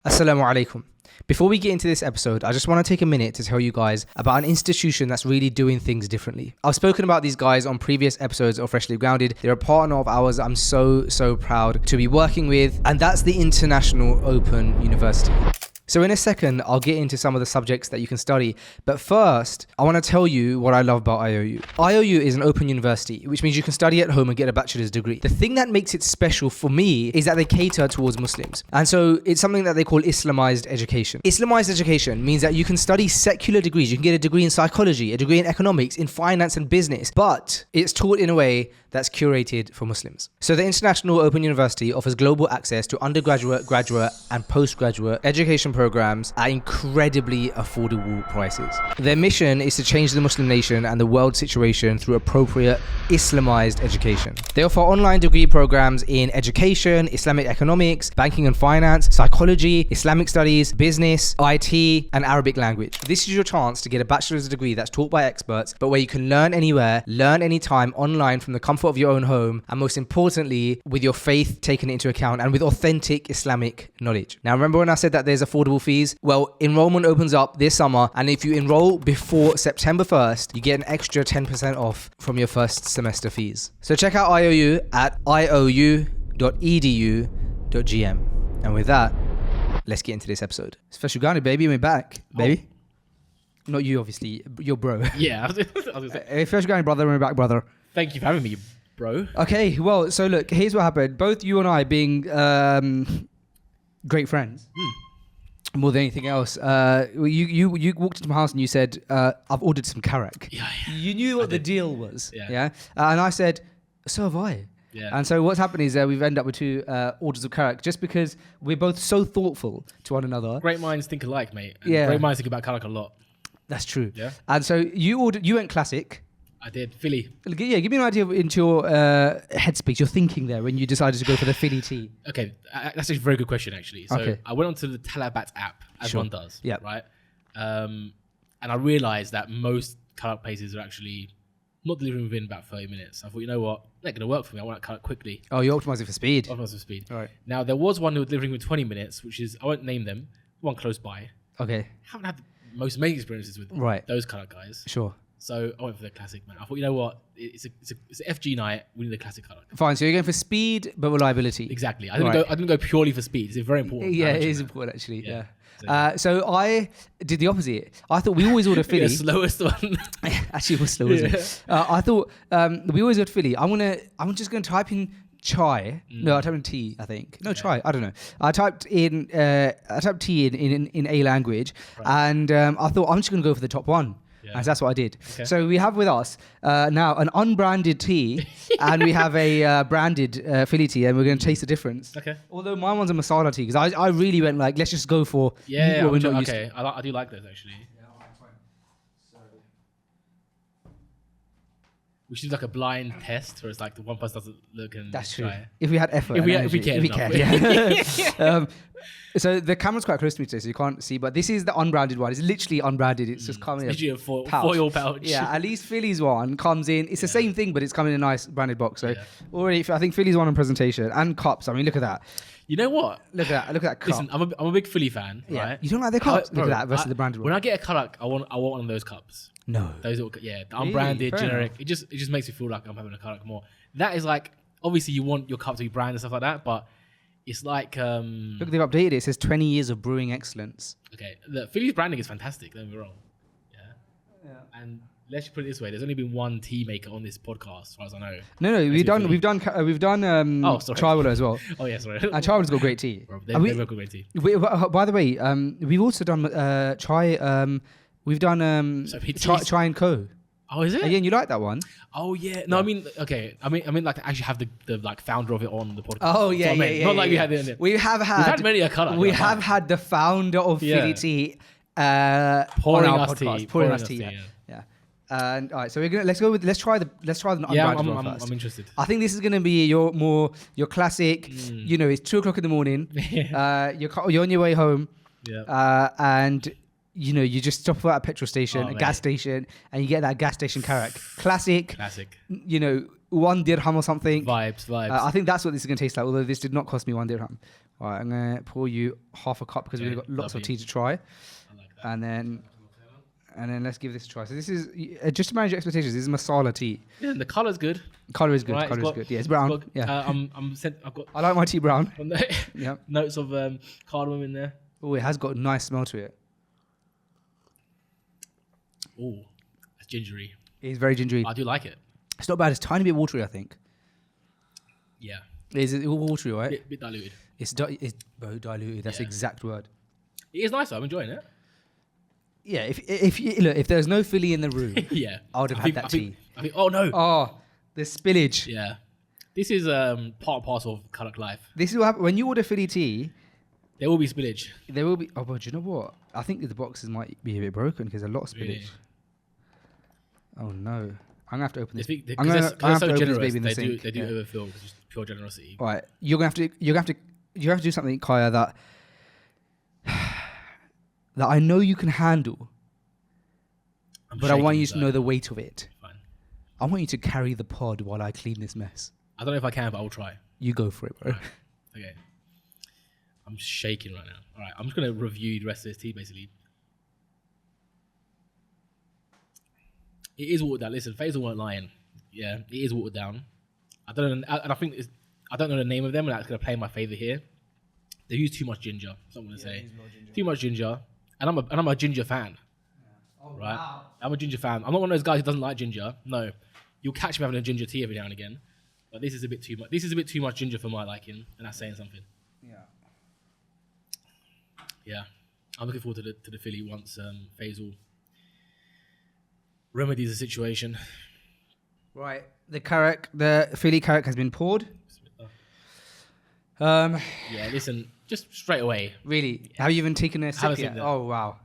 Assalamu alaikum. Before we get into this episode, I just want to take a minute to tell you guys about an institution that's really doing things differently. I've spoken about these guys on previous episodes of Freshly Grounded. They're a partner of ours I'm so proud to be working with, and that's the International Open University. So in a second, I'll get into some of the subjects that you can study. But first, I want to tell you what I love about IOU. IOU is an open university, which means you can study at home and get a bachelor's degree. The thing that makes it special for me is that they cater towards Muslims. And so it's something that they call Islamized education. Islamized education means that you can study secular degrees. You can get a degree in psychology, a degree in economics, in finance and business, but it's taught in a way that's curated for Muslims. So the International Open University offers global access to undergraduate, graduate, and postgraduate education programs at incredibly affordable prices. Their mission is to change the Muslim nation and the world situation through appropriate Islamized education. They offer online degree programs in education, Islamic economics, banking and finance, psychology, Islamic studies, business, IT, and Arabic language. This is your chance to get a bachelor's degree that's taught by experts, but where you can learn anywhere, learn anytime, online from the comfort of your own home, and most importantly, with your faith taken into account and with authentic Islamic knowledge. Now, remember when I said that there's affordable fees? Well, enrollment opens up this summer, and if you enroll before September 1st, you get an extra 10% off from your first semester fees. So check out IOU at iou.edu.gm. And with that, let's get into this episode. It's Freshly Grounded, baby. We're back, baby. Not you, obviously. Your bro. Yeah. I was gonna say, Hey, Freshly Grounded, brother. We're back, brother. thank you for having me, bro. Okay, well, so look, here's what happened. Both you and I being great friends, more than anything else, you walked into my house and you said, I've ordered some karak. Yeah. You knew what the deal was. Yeah. And I said, so have I. Yeah. And so what's happened is we've ended up with two orders of karak just because we're both so thoughtful to one another. Great minds think alike, mate. And Yeah. Great minds think about karak a lot. That's true. Yeah. And so you went classic. I did. Philly. Yeah, give me an idea into your headspace, your thinking there when you decided to go for the Philly tea. Okay. That's a very good question, actually. So Okay. I went onto the Talabat app, as Sure. one does. Yeah. Right. And I realized that most karak places are actually not delivering within about 30 minutes. I thought, you know what? Not going to work for me. I want karak quickly. Oh, you're optimizing for speed. Optimize for speed. All right. Now, there was one who was delivering within 20 minutes, which is, I won't name them, one close by. Okay. Haven't had the most amazing experiences with Right. those karak guys. Sure. So I went for the classic, man. I thought, you know what? It's an FG night. We need the classic karak. Fine. So you're going for speed but reliability. Exactly. I didn't go purely for speed. It's very important. Yeah, I it mentioned is that. important actually. Yeah. Yeah. So I did the opposite. I thought we always order Philly. The slowest one. Actually, it was slow, wasn't it? I thought we always order Philly. I'm just gonna type in chai. No, I typed in tea. I think no chai. I don't know. I typed tea in a language, and I thought I'm just gonna go for the top one. Yeah. And that's what I did. Okay. So we have with us now an unbranded tea, and we have a branded Philly tea, and we're going to taste the difference. Okay. Although my one's a masala tea, because I really went like, let's just go for Yeah. what we're not used to. Okay. I do like those actually. Yeah, all right, fine. So, We should do like a blind test where it's like the one person doesn't look and that's true. try. If we had effort, If we and energy, cared yeah. So the camera's quite close to me today, so you can't see. But this is the unbranded one. It's literally unbranded. It's just coming in Literally a pouch. foil pouch. Yeah, at least Philly's one comes in. It's the same thing, but it's coming in a nice branded box. So Yeah. already, I think Philly's one on presentation and cups. I mean, look at that. You know what? Look at that cup. Listen, I'm a big Philly fan, Yeah. right? You don't like their cups? Bro, Look at that versus the branded When one. I get a karak, I want one of those cups. No. Those little, the unbranded, Fair generic. It just makes me feel like I'm having a karak more. That is like, obviously you want your cup to be branded and stuff like that, but it's like Look, they've updated it. It says 20 years of brewing excellence. okay, the Philly's branding is fantastic. Don't get me wrong. Yeah. And let's just put it this way: there's only been one tea maker on this podcast, as far as I know. No, we've done Oh, sorry. Chaiwala as well. Oh yeah, sorry. And Chaiwala's got great tea. Bro, And they've got great tea. By the way, we've also done chai. We've done So it's chai and co. Oh, is it? Again, you like that one? Oh yeah. No, I mean, okay. I mean, like to actually have the like founder of it on the podcast. Oh That's yeah, what I meant. yeah. Not like yeah. we had it in it. We have had. We've had many a karak. We have had the founder of Yeah. Philly Tea pouring on our us podcast, tea. pouring us tea. Yeah. And all right, so let's try the Yeah, unbranded one first. I'm interested. I think this is going to be your classic. You know, it's 2:00 in the morning. You're on your way home. Yeah. And you know, you just stop at a petrol station, Oh, a gas station, and you get that gas station karak. Classic. You know, 1 dirham or something. Vibes. I think that's what this is going to taste like, although this did not cost me 1 dirham. All right, I'm gonna pour you half a cup because we've got lots of tea to try, I like that. and then let's give this a try. So this is just to manage your expectations. This is masala tea. Yeah, the colour's good. Color is good. Right, Color it's is good. Yeah, it's brown. got- Yeah, I've got I like my tea brown. Yeah. notes of cardamom in there. Oh, it has got a nice smell to it. Oh, it's gingery. It's very gingery. I do like it. It's not bad. It's a tiny bit watery, I think. Yeah, Is it watery, right? bit diluted. It's very diluted. That's the Yeah. exact word. It is nice though. I'm enjoying it. Yeah. If there's no Philly in the room, Yeah, I would have had that tea. I think. Oh no. Oh, the spillage. Yeah, this is part and parcel of Kanak life. This is what happens when you order Philly tea. There will be spillage. There will be. Oh, but do you know what? I think the boxes might be a bit broken because there's a lot of spillage. Really? Oh no! I'm gonna have to open this. Because I'm gonna they're have so to open this generous. baby in the They sink. do Yeah. overfill because it's pure generosity. All right, you have to do something, Kaya, that I know you can handle, but I want you to know the weight of it. Fine. I want you to carry the pod while I clean this mess. I don't know if I can, but I'll try. You go for it, bro. Right. Okay. I'm shaking right now. All right, I'm just gonna review the rest of this tea basically. It is watered down. Listen, Faisal weren't lying. Yeah, it is watered down. I don't know, and I think I don't know the name of them, and that's gonna play in my favor here. They use too much ginger. That's what I'm gonna say. Too much ginger, and I'm a ginger fan. Oh, Right? wow. I'm a ginger fan. I'm not one of those guys who doesn't like ginger. No, you'll catch me having a ginger tea every now and again, but this is a bit too much. This is a bit too much ginger for my liking, and that's saying something. Yeah. Yeah, I'm looking forward to the Philly once Faisal remedies the situation. Right. The Philly carrot has been poured. Yeah, listen, just straight away. Really? Have you even taken a sip Have a sip yet? there. Oh wow.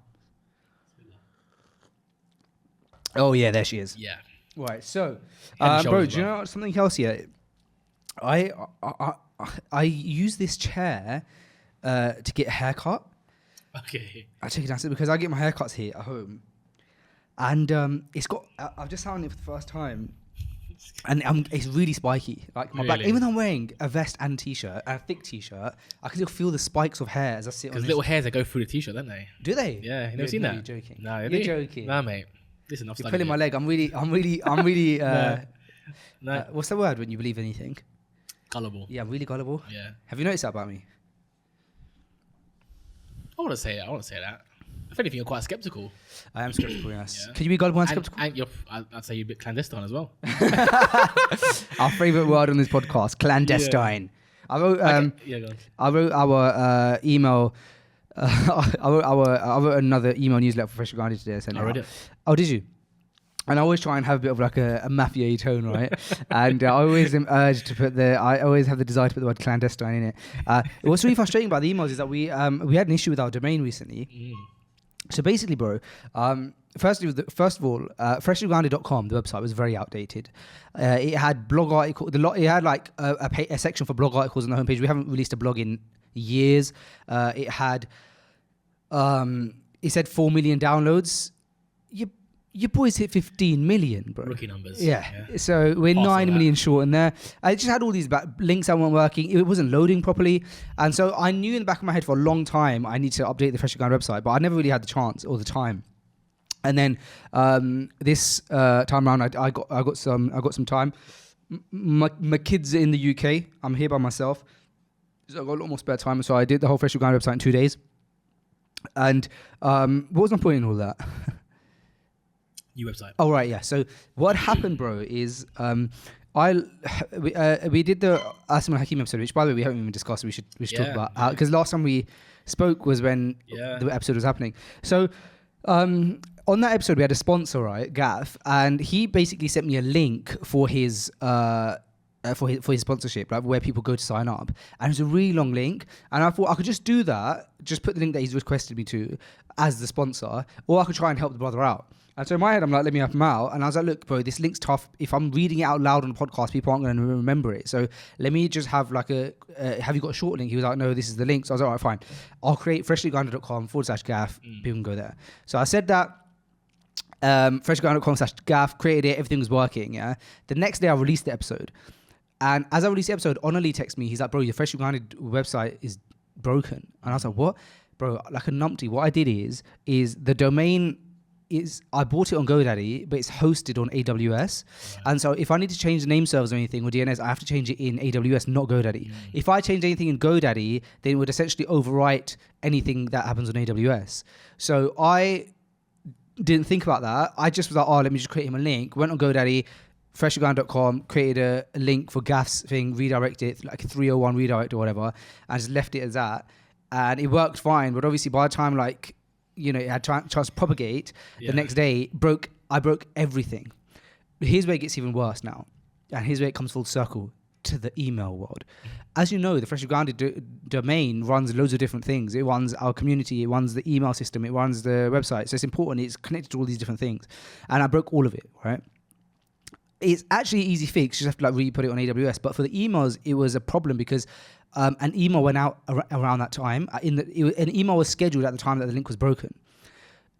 Oh yeah, there she is. Yeah, Right. So, Head and bro, shoulders do you know something else here? I use this chair to get a haircut. okay. I take it downstairs because I get my haircuts here at home, and it's got. I've just found it for the first time, and it's really spiky. Like my back, Really? even though I'm wearing a vest and t-shirt, and a thick t-shirt, I can still feel the spikes of hair as I sit on Because this. little hairs that go through the t-shirt, don't they? Do they? Yeah, you never You're- seen no, that? You're joking. No, You're joking. Nah, mate. Listen, I've You're studied pulling my it. leg. I'm really. No, What's the word when you believe anything? gullible. Yeah, I'm really gullible. Yeah, Have you noticed that about me? I want to say that. If anything, you're quite skeptical. I am skeptical, yes. Yeah. Can you be gullible and skeptical? And I'd say you're a bit clandestine as well. Our favourite word on this podcast, clandestine. I wrote, Yeah, go on. I wrote our email. I wrote another email newsletter for Fresh Grounded today. I read it. Oh, did you? And I always try and have a bit of like a mafia tone, right? And I always am urged to I always have the desire to put the word clandestine in it. What's really frustrating about the emails is that we had an issue with our domain recently. So basically, bro, first of all, freshlygrounded.com, the website was very outdated. It had blog article. It had like a section for blog articles on the homepage. We haven't released a blog in years. It had, it said 4 million downloads. Your boys hit 15 million, bro. Rookie numbers. Yeah. So we're Half of 9 that. million short in there. I just had all these links that weren't working. It wasn't loading properly. And so I knew in the back of my head for a long time I need to update the Freshly Grounded website, but I never really had the chance or the time. And then this time around, I got some time. My kids are in the UK. I'm here by myself, so I got a lot more spare time. So I did the whole Freshly Grounded website in 2 days. And what was my point in all that? New website. Oh right, yeah. So what happened, bro, is we did the Asim al Hakim episode, which by the way we haven't even discussed. We should talk about because last time we spoke was when the episode was happening. So on that episode we had a sponsor, right, Gaff, and he basically sent me a link for his for his sponsorship, like where people go to sign up, and it's a really long link. And I thought I could just do that, just put the link that he's requested me to as the sponsor, or I could try and help the brother out. And so in my head, I'm like, let me help him out. And I was like, look, bro, this link's tough. If I'm reading it out loud on the podcast, people aren't going to remember it. So let me just have like have you got a short link? He was like, no, this is the link. So I was like, all right, fine. I'll create freshlygrounded.com/gaff. People can go there. So I said that. freshlygrounded.com/gaff, created it. Everything was working. Yeah. The next day I released the episode. And as I released the episode, Onali texted me. He's like, bro, your Freshly Grounded website is broken. And I was like, what? Bro, like a numpty. What I did is the domain is, I bought it on GoDaddy, but it's hosted on AWS. Right. And so if I need to change the name servers or anything or DNS, I have to change it in AWS, not GoDaddy. If I change anything in GoDaddy, then it would essentially overwrite anything that happens on AWS. So I didn't think about that. I just was like, let me just create him a link. Went on GoDaddy, freshlygrounded.com, created a link for Gaff's thing, redirected it, like a 301 redirect or whatever, and just left it as that. And it worked fine. But obviously by the time it had chance to propagate, the next day I broke everything. Here's where it gets even worse now. And here's where it comes full circle to the email world. As you know, the Freshly Grounded domain runs loads of different things. It runs our community, it runs the email system, it runs the website. So it's important, it's connected to all these different things. And I broke all of it, right? It's actually an easy fix, you just have to re-put it on AWS. But for the emails, it was a problem because an email went out around that time. An email was scheduled at the time that the link was broken.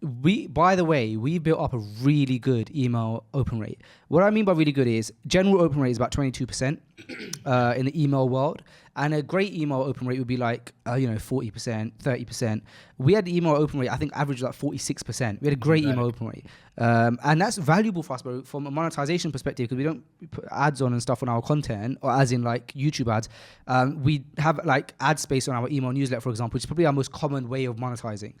By the way, we built up a really good email open rate. What I mean by really good is general open rate is about 22% in the email world, and a great email open rate would be 40%, 30%. We had the email open rate, I think, average like 46%. We had a great email open rate, and that's valuable for us, bro, from a monetization perspective, because we don't put ads on and stuff on our content, or as in like YouTube ads. We have like ad space on our email newsletter, for example, which is probably our most common way of monetizing.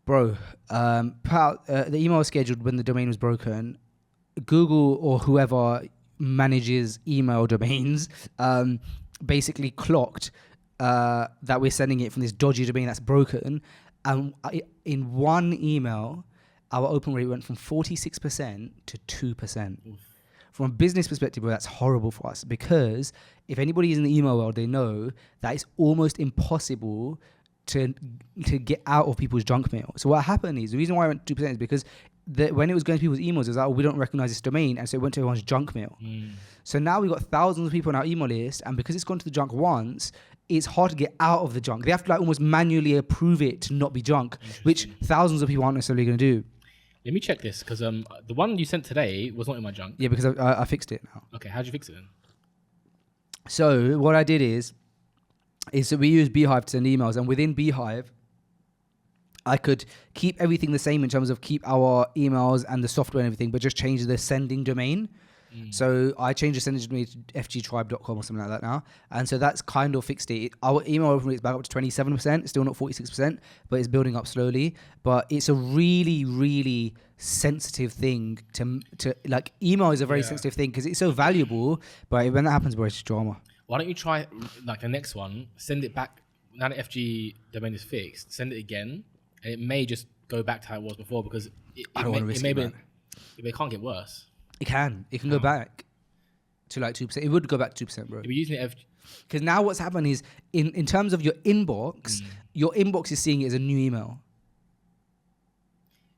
Bro, the email was scheduled when the domain was broken. Google or whoever manages email domains basically clocked that we're sending it from this dodgy domain that's broken. And in one email, our open rate went from 46% to 2%. From a business perspective, that's horrible for us, because if anybody is in the email world, they know that it's almost impossible to get out of people's junk mail. So what happened is, the reason why I went 2% is because when it was going to people's emails, it was like, we don't recognize this domain, and so it went to everyone's junk mail. So now we've got thousands of people on our email list, and because it's gone to the junk once, it's hard to get out of the junk. They have to almost manually approve it to not be junk, which thousands of people aren't necessarily going to do. Let me check this, because the one you sent today was not in my junk. Yeah, because I fixed it now. Okay, how'd you fix it then? So what I did is that we use Beehive to send emails, and within Beehive, I could keep everything the same in terms of keep our emails and the software and everything, but just change the sending domain. So I changed the sending domain to fgtribe.com or something like that now, and so that's kind of fixed it. Our email open rate is back up to 27%, still not 46%, but it's building up slowly. But it's a really, really sensitive thing to like, email is a very sensitive thing because it's so valuable, but when that happens, bro, it's drama. Why don't you try like the next one, send it back, now that FG domain is fixed, send it again, and it may just go back to how it was before, because it can't get worse. It can go back to like 2%. It would go back to 2%, bro. If you're using it because now what's happened is in terms of your inbox is seeing it as a new email.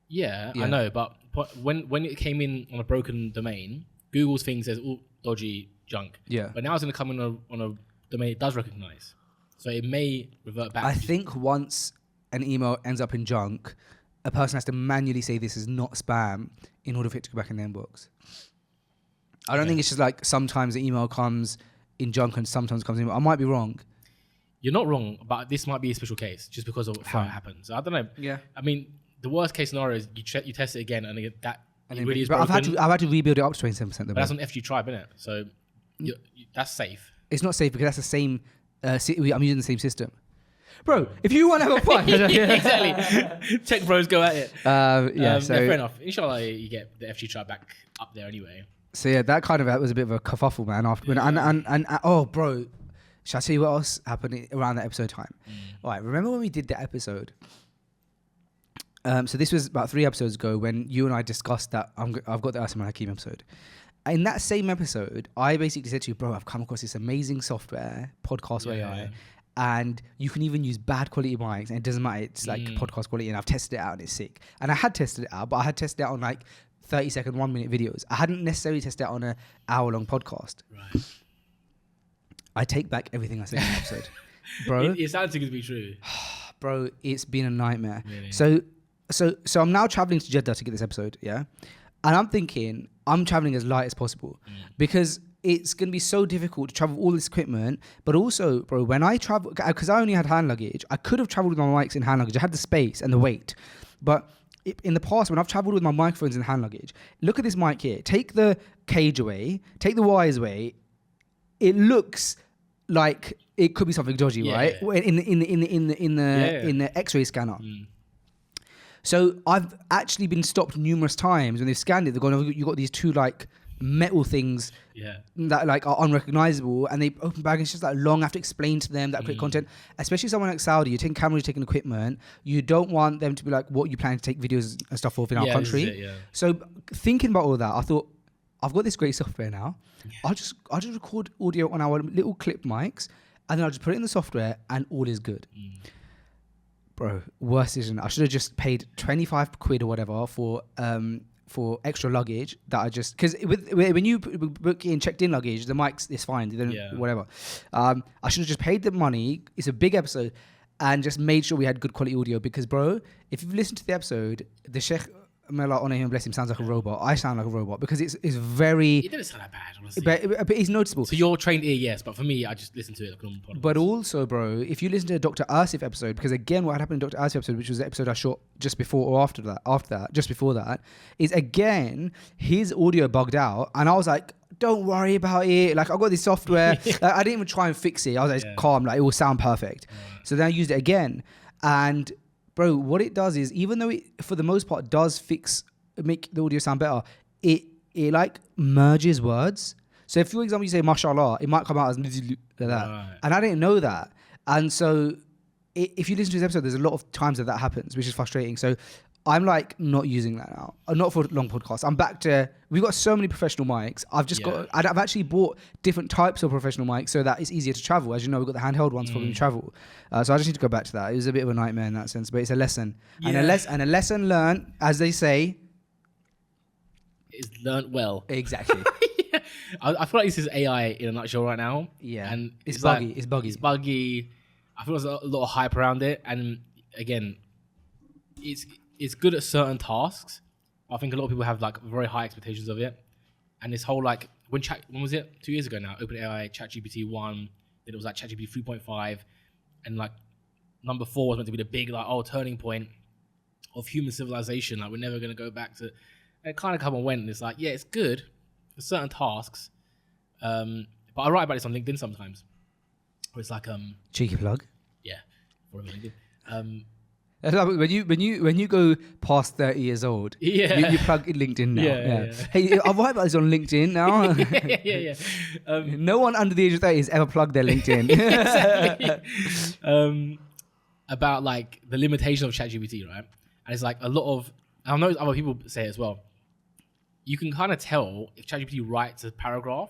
Yeah, I know, but when it came in on a broken domain, Google's thing says dodgy junk. Yeah. But now it's going to come in on a domain it does recognize. So it may revert back. I think once an email ends up in junk, a person has to manually say this is not spam in order for it to go back in the inbox. I don't think it's just like sometimes the email comes in junk and sometimes comes in. I might be wrong. You're not wrong, but this might be a special case just because of how it happens. I don't know. Yeah. I mean, the worst case scenario is you test it again and that really is broken. I've had to rebuild it up to 27%. But that's on FG Tribe, isn't it? So that's safe. It's not safe because that's the same. I'm using the same system. Bro, if you want to have a fight, exactly. Tech bros go at it. So fair enough. Inshallah, you get the FG Tribe back up there anyway. So yeah, that was a bit of a kerfuffle, man. After and oh, bro, shall I tell you what else happened around that episode time? All right, remember when we did that episode? So this was about 3 episodes ago when you and I discussed that I've got the Asman Hakim episode. In that same episode, I basically said to you, bro, I've come across this amazing software, Podcast AI, and you can even use bad quality mics, and it doesn't matter. It's like podcast quality, and I've tested it out, and it's sick. And I had tested it out, but I had tested it out on like 30-second, 1-minute videos. I hadn't necessarily tested it out on an hour-long podcast. Right. I take back everything I said in the episode. Bro. It sounds too good to be true. Bro, it's been a nightmare. Really? So I'm now traveling to Jeddah to get this episode, yeah? And I'm thinking I'm traveling as light as possible because it's going to be so difficult to travel all this equipment. But also, bro, when I travel, because I only had hand luggage, I could have traveled with my mics in hand luggage. I had the space and the weight. But in the past, when I've traveled with my microphones in hand luggage, look at this mic here. Take the cage away, take the wires away. It looks like it could be something dodgy, right? In the X-ray scanner. So I've actually been stopped numerous times when they've scanned it. They've gone, oh, you got these two like metal things that like are unrecognizable, and they open bag and it's just like long. I have to explain to them that create content, especially someone like Saudi. You're taking cameras, you're taking equipment. You don't want them to be like, what you planning to take videos and stuff off in our country. So thinking about all that, I thought, I've got this great software now. I'll just record audio on our little clip mics, and then I'll just put it in the software, and all is good. Bro, worst decision. I should have just paid 25 quid or whatever for extra luggage that I just, because when you book in checked in luggage, the mics is fine. They don't, whatever. I should have just paid the money. It's a big episode, and just made sure we had good quality audio. Because, bro, if you've listened to the episode, the Sheikh, may Allah honor him, bless him, sounds like a robot. I sound like a robot because it's very. It didn't sound that bad, honestly. But it's noticeable. So your trained ear, yes, but for me, I just listen to it like a normal podcast. But also, bro, if you listen to Dr. Asif episode, because again, what had happened in Dr. Asif episode, which was the episode I shot just before or after that, just before that, is again his audio bugged out, and I was like, don't worry about it. Like, I got this software. Like, I didn't even try and fix it. I was like, it's calm. Like, it will sound perfect. So then I used it again, and bro, what it does is, even though it, for the most part, does make the audio sound better, it like merges words. So if, for example, you say mashallah, it might come out as like that. Right. And I didn't know that. And so if you listen to this episode, there's a lot of times that happens, which is frustrating. So I'm like not using that now. Not for long podcasts. I'm back to, we've got so many professional mics. I've actually bought different types of professional mics so that it's easier to travel. As you know, we've got the handheld ones for when we travel. So I just need to go back to that. It was a bit of a nightmare in that sense, but it's a lesson. And a lesson learned, as they say, is learnt well. Exactly. I feel like this is AI in a nutshell right now. Yeah. And it's buggy. It's buggy. I feel there's a lot of hype around it. And again, it's good at certain tasks. I think a lot of people have like very high expectations of it. And this whole like, when was it? 2 years ago now, OpenAI, ChatGPT 1, then it was like ChatGPT 3.5. And like number 4 was meant to be the big like, turning point of human civilization. Like, we're never going to go back to... And it kind of come and went, and it's like, yeah, it's good for certain tasks, but I write about this on LinkedIn sometimes, where it's like, cheeky plug. Yeah, for LinkedIn. When you go past 30 years old, you plug in LinkedIn now. Yeah. Hey, I write about this on LinkedIn now. No one under the age of 30 has ever plugged their LinkedIn. Exactly. About like the limitation of ChatGPT, right? And it's like a lot of, I know other people say it as well. You can kind of tell if ChatGPT writes a paragraph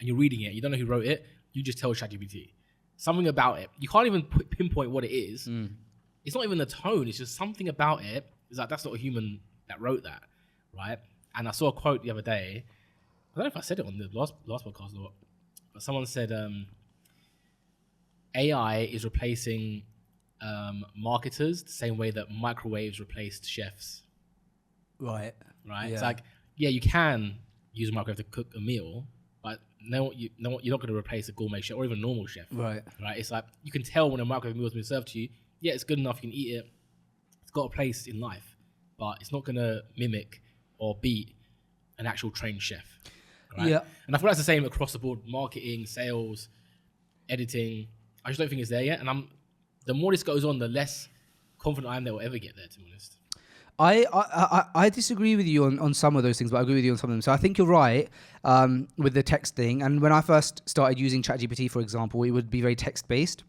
and you're reading it, you don't know who wrote it, you just tell ChatGPT. Something about it. You can't even pinpoint what it is. It's not even the tone, it's just something about it. It's like, that's not a human that wrote that, right? And I saw a quote the other day. I don't know if I said it on the last podcast or what, but someone said AI is replacing marketers the same way that microwaves replaced chefs. Right. Yeah. It's like, yeah, you can use a microwave to cook a meal, but you're not going to replace a gourmet chef or even a normal chef. Right. It's like, you can tell when a microwave meal has been served to you. Yeah, it's good enough, you can eat it. It's got a place in life, but it's not going to mimic or beat an actual trained chef. Right? Yeah. And I feel that's the same across the board: marketing, sales, editing. I just don't think it's there yet. And the more this goes on, the less confident I am that we'll ever get there, to be honest. I disagree with you on some of those things, but I agree with you on some of them. So I think you're right with the text thing. And when I first started using ChatGPT, for example, it would be very text-based.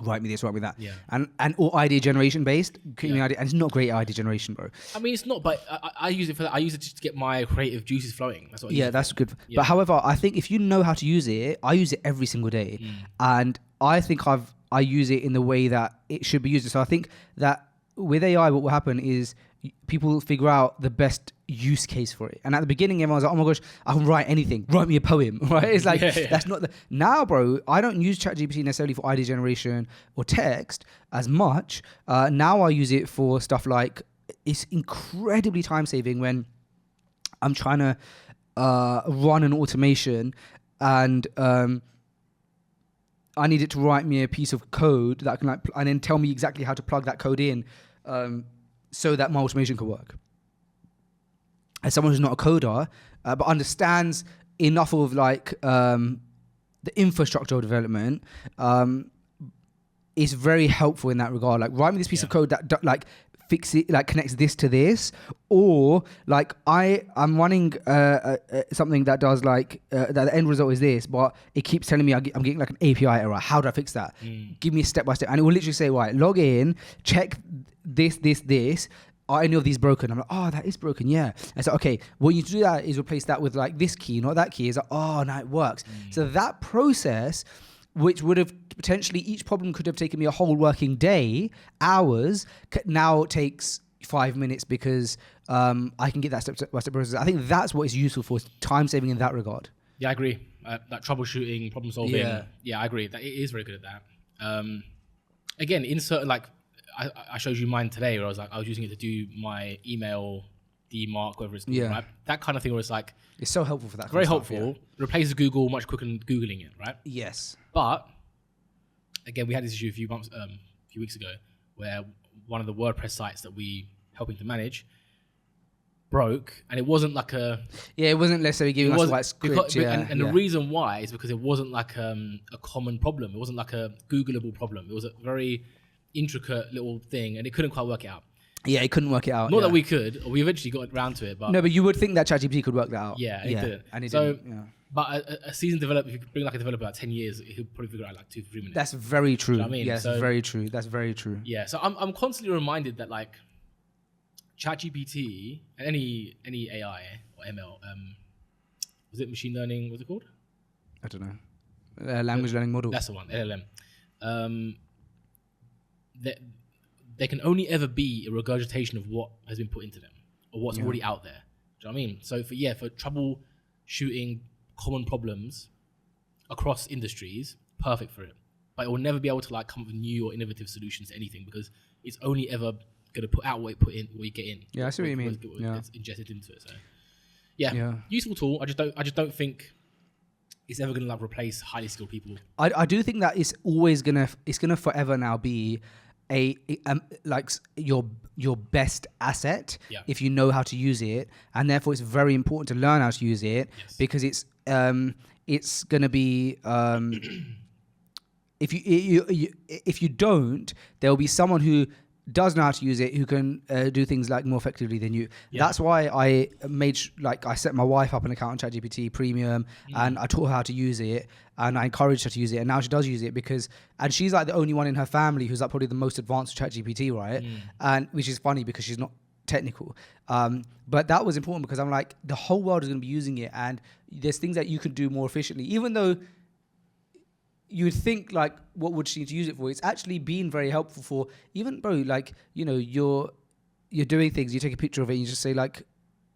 Write me this, write me that. Yeah. And or idea generation based. Idea, and it's not great idea generation, bro. I mean, it's not, but I use it for that. I use it just to get my creative juices flowing. That's what I use it that's good. Yeah. But however, I think if you know how to use it, I use it every single day. And I think I use it in the way that it should be used. So I think that with AI, what will happen is people will figure out the best use case for it. And at the beginning, everyone's like, oh my gosh, I can write anything. Write me a poem, right? It's like, that's not the... Now, bro, I don't use ChatGPT necessarily for idea generation or text as much. Now I use it for stuff like, it's incredibly time-saving when I'm trying to run an automation, and I need it to write me a piece of code that can like, and then tell me exactly how to plug that code in, so that my automation could work. As someone who's not a coder, but understands enough of like the infrastructure of development, is very helpful in that regard. Like, write me this piece of code that like fix it, like connects this to this, or like I'm running something that does like that the end result is this, but it keeps telling me I'm getting like an API error. How do I fix that? Give me a step by step, and it will literally say, right, log in, check this. Are any of these broken? I'm like, oh, that is broken, yeah. And so, okay, what you need to do that is replace that with like this key, not that key. It's like, oh, now it works. So that process, which would have potentially, each problem could have taken me a whole working day, hours, now takes 5 minutes because I can get that step-by-step process. I think that's what it's useful for, time saving in that regard. Yeah, I agree. That troubleshooting, problem solving. Yeah, I agree. That it is very good at that. Again, in certain, like, I showed you mine today where I was using it to do my email DMARC, whatever it's called, right? That kind of thing where it's like... It's so helpful for that. Very helpful. Replaces Google much quicker than Googling it, right? Yes. But, again, we had this issue a few weeks ago where one of the WordPress sites that we helping to manage broke, and it wasn't like a... Yeah, it wasn't necessarily giving us the right script. And the reason why is because it wasn't like a common problem. It wasn't like a Googleable problem. It was a very intricate little thing, and it couldn't quite work it out. Yeah, it couldn't work it out. Not that we could. We eventually got around to it, but... No, but you would think that ChatGPT could work that out. Yeah, it didn't. And it so, didn't. Yeah. But a seasoned developer, if you could bring like a developer about 10 years, he'll probably figure out like 2 to 3 minutes. That's very true. You know what I mean? Yes, So, very true. That's very true. Yeah, so I'm constantly reminded that like ChatGPT and any AI or ML, was it machine learning? What's it called? I don't know. Language learning model. That's the one, LLM. They can only ever be a regurgitation of what has been put into them or what's already out there. Do you know what I mean? So for troubleshooting common problems across industries, perfect for it. But it will never be able to like come up with new or innovative solutions to anything because it's only ever going to put out what you get in. Yeah, I see what you mean. It's ingested into it. So yeah, useful tool. I just don't think it's ever going to like replace highly skilled people. I do think that it's gonna forever now be like your best asset if you know how to use it, and therefore it's very important to learn how to use it because it's gonna be if you don't, there will be someone who does know how to use it who can do things like more effectively than you. That's why I I set my wife up an account on ChatGPT Premium and I taught her how to use it and I encouraged her to use it, and now she does use it and she's like the only one in her family who's like probably the most advanced with ChatGPT, right? And which is funny because she's not technical, but that was important because I'm like, the whole world is going to be using it and there's things that you can do more efficiently, even though you would think like, what would she need to use it for? It's actually been very helpful for even, bro, like, you know, you're doing things, you take a picture of it and you just say like,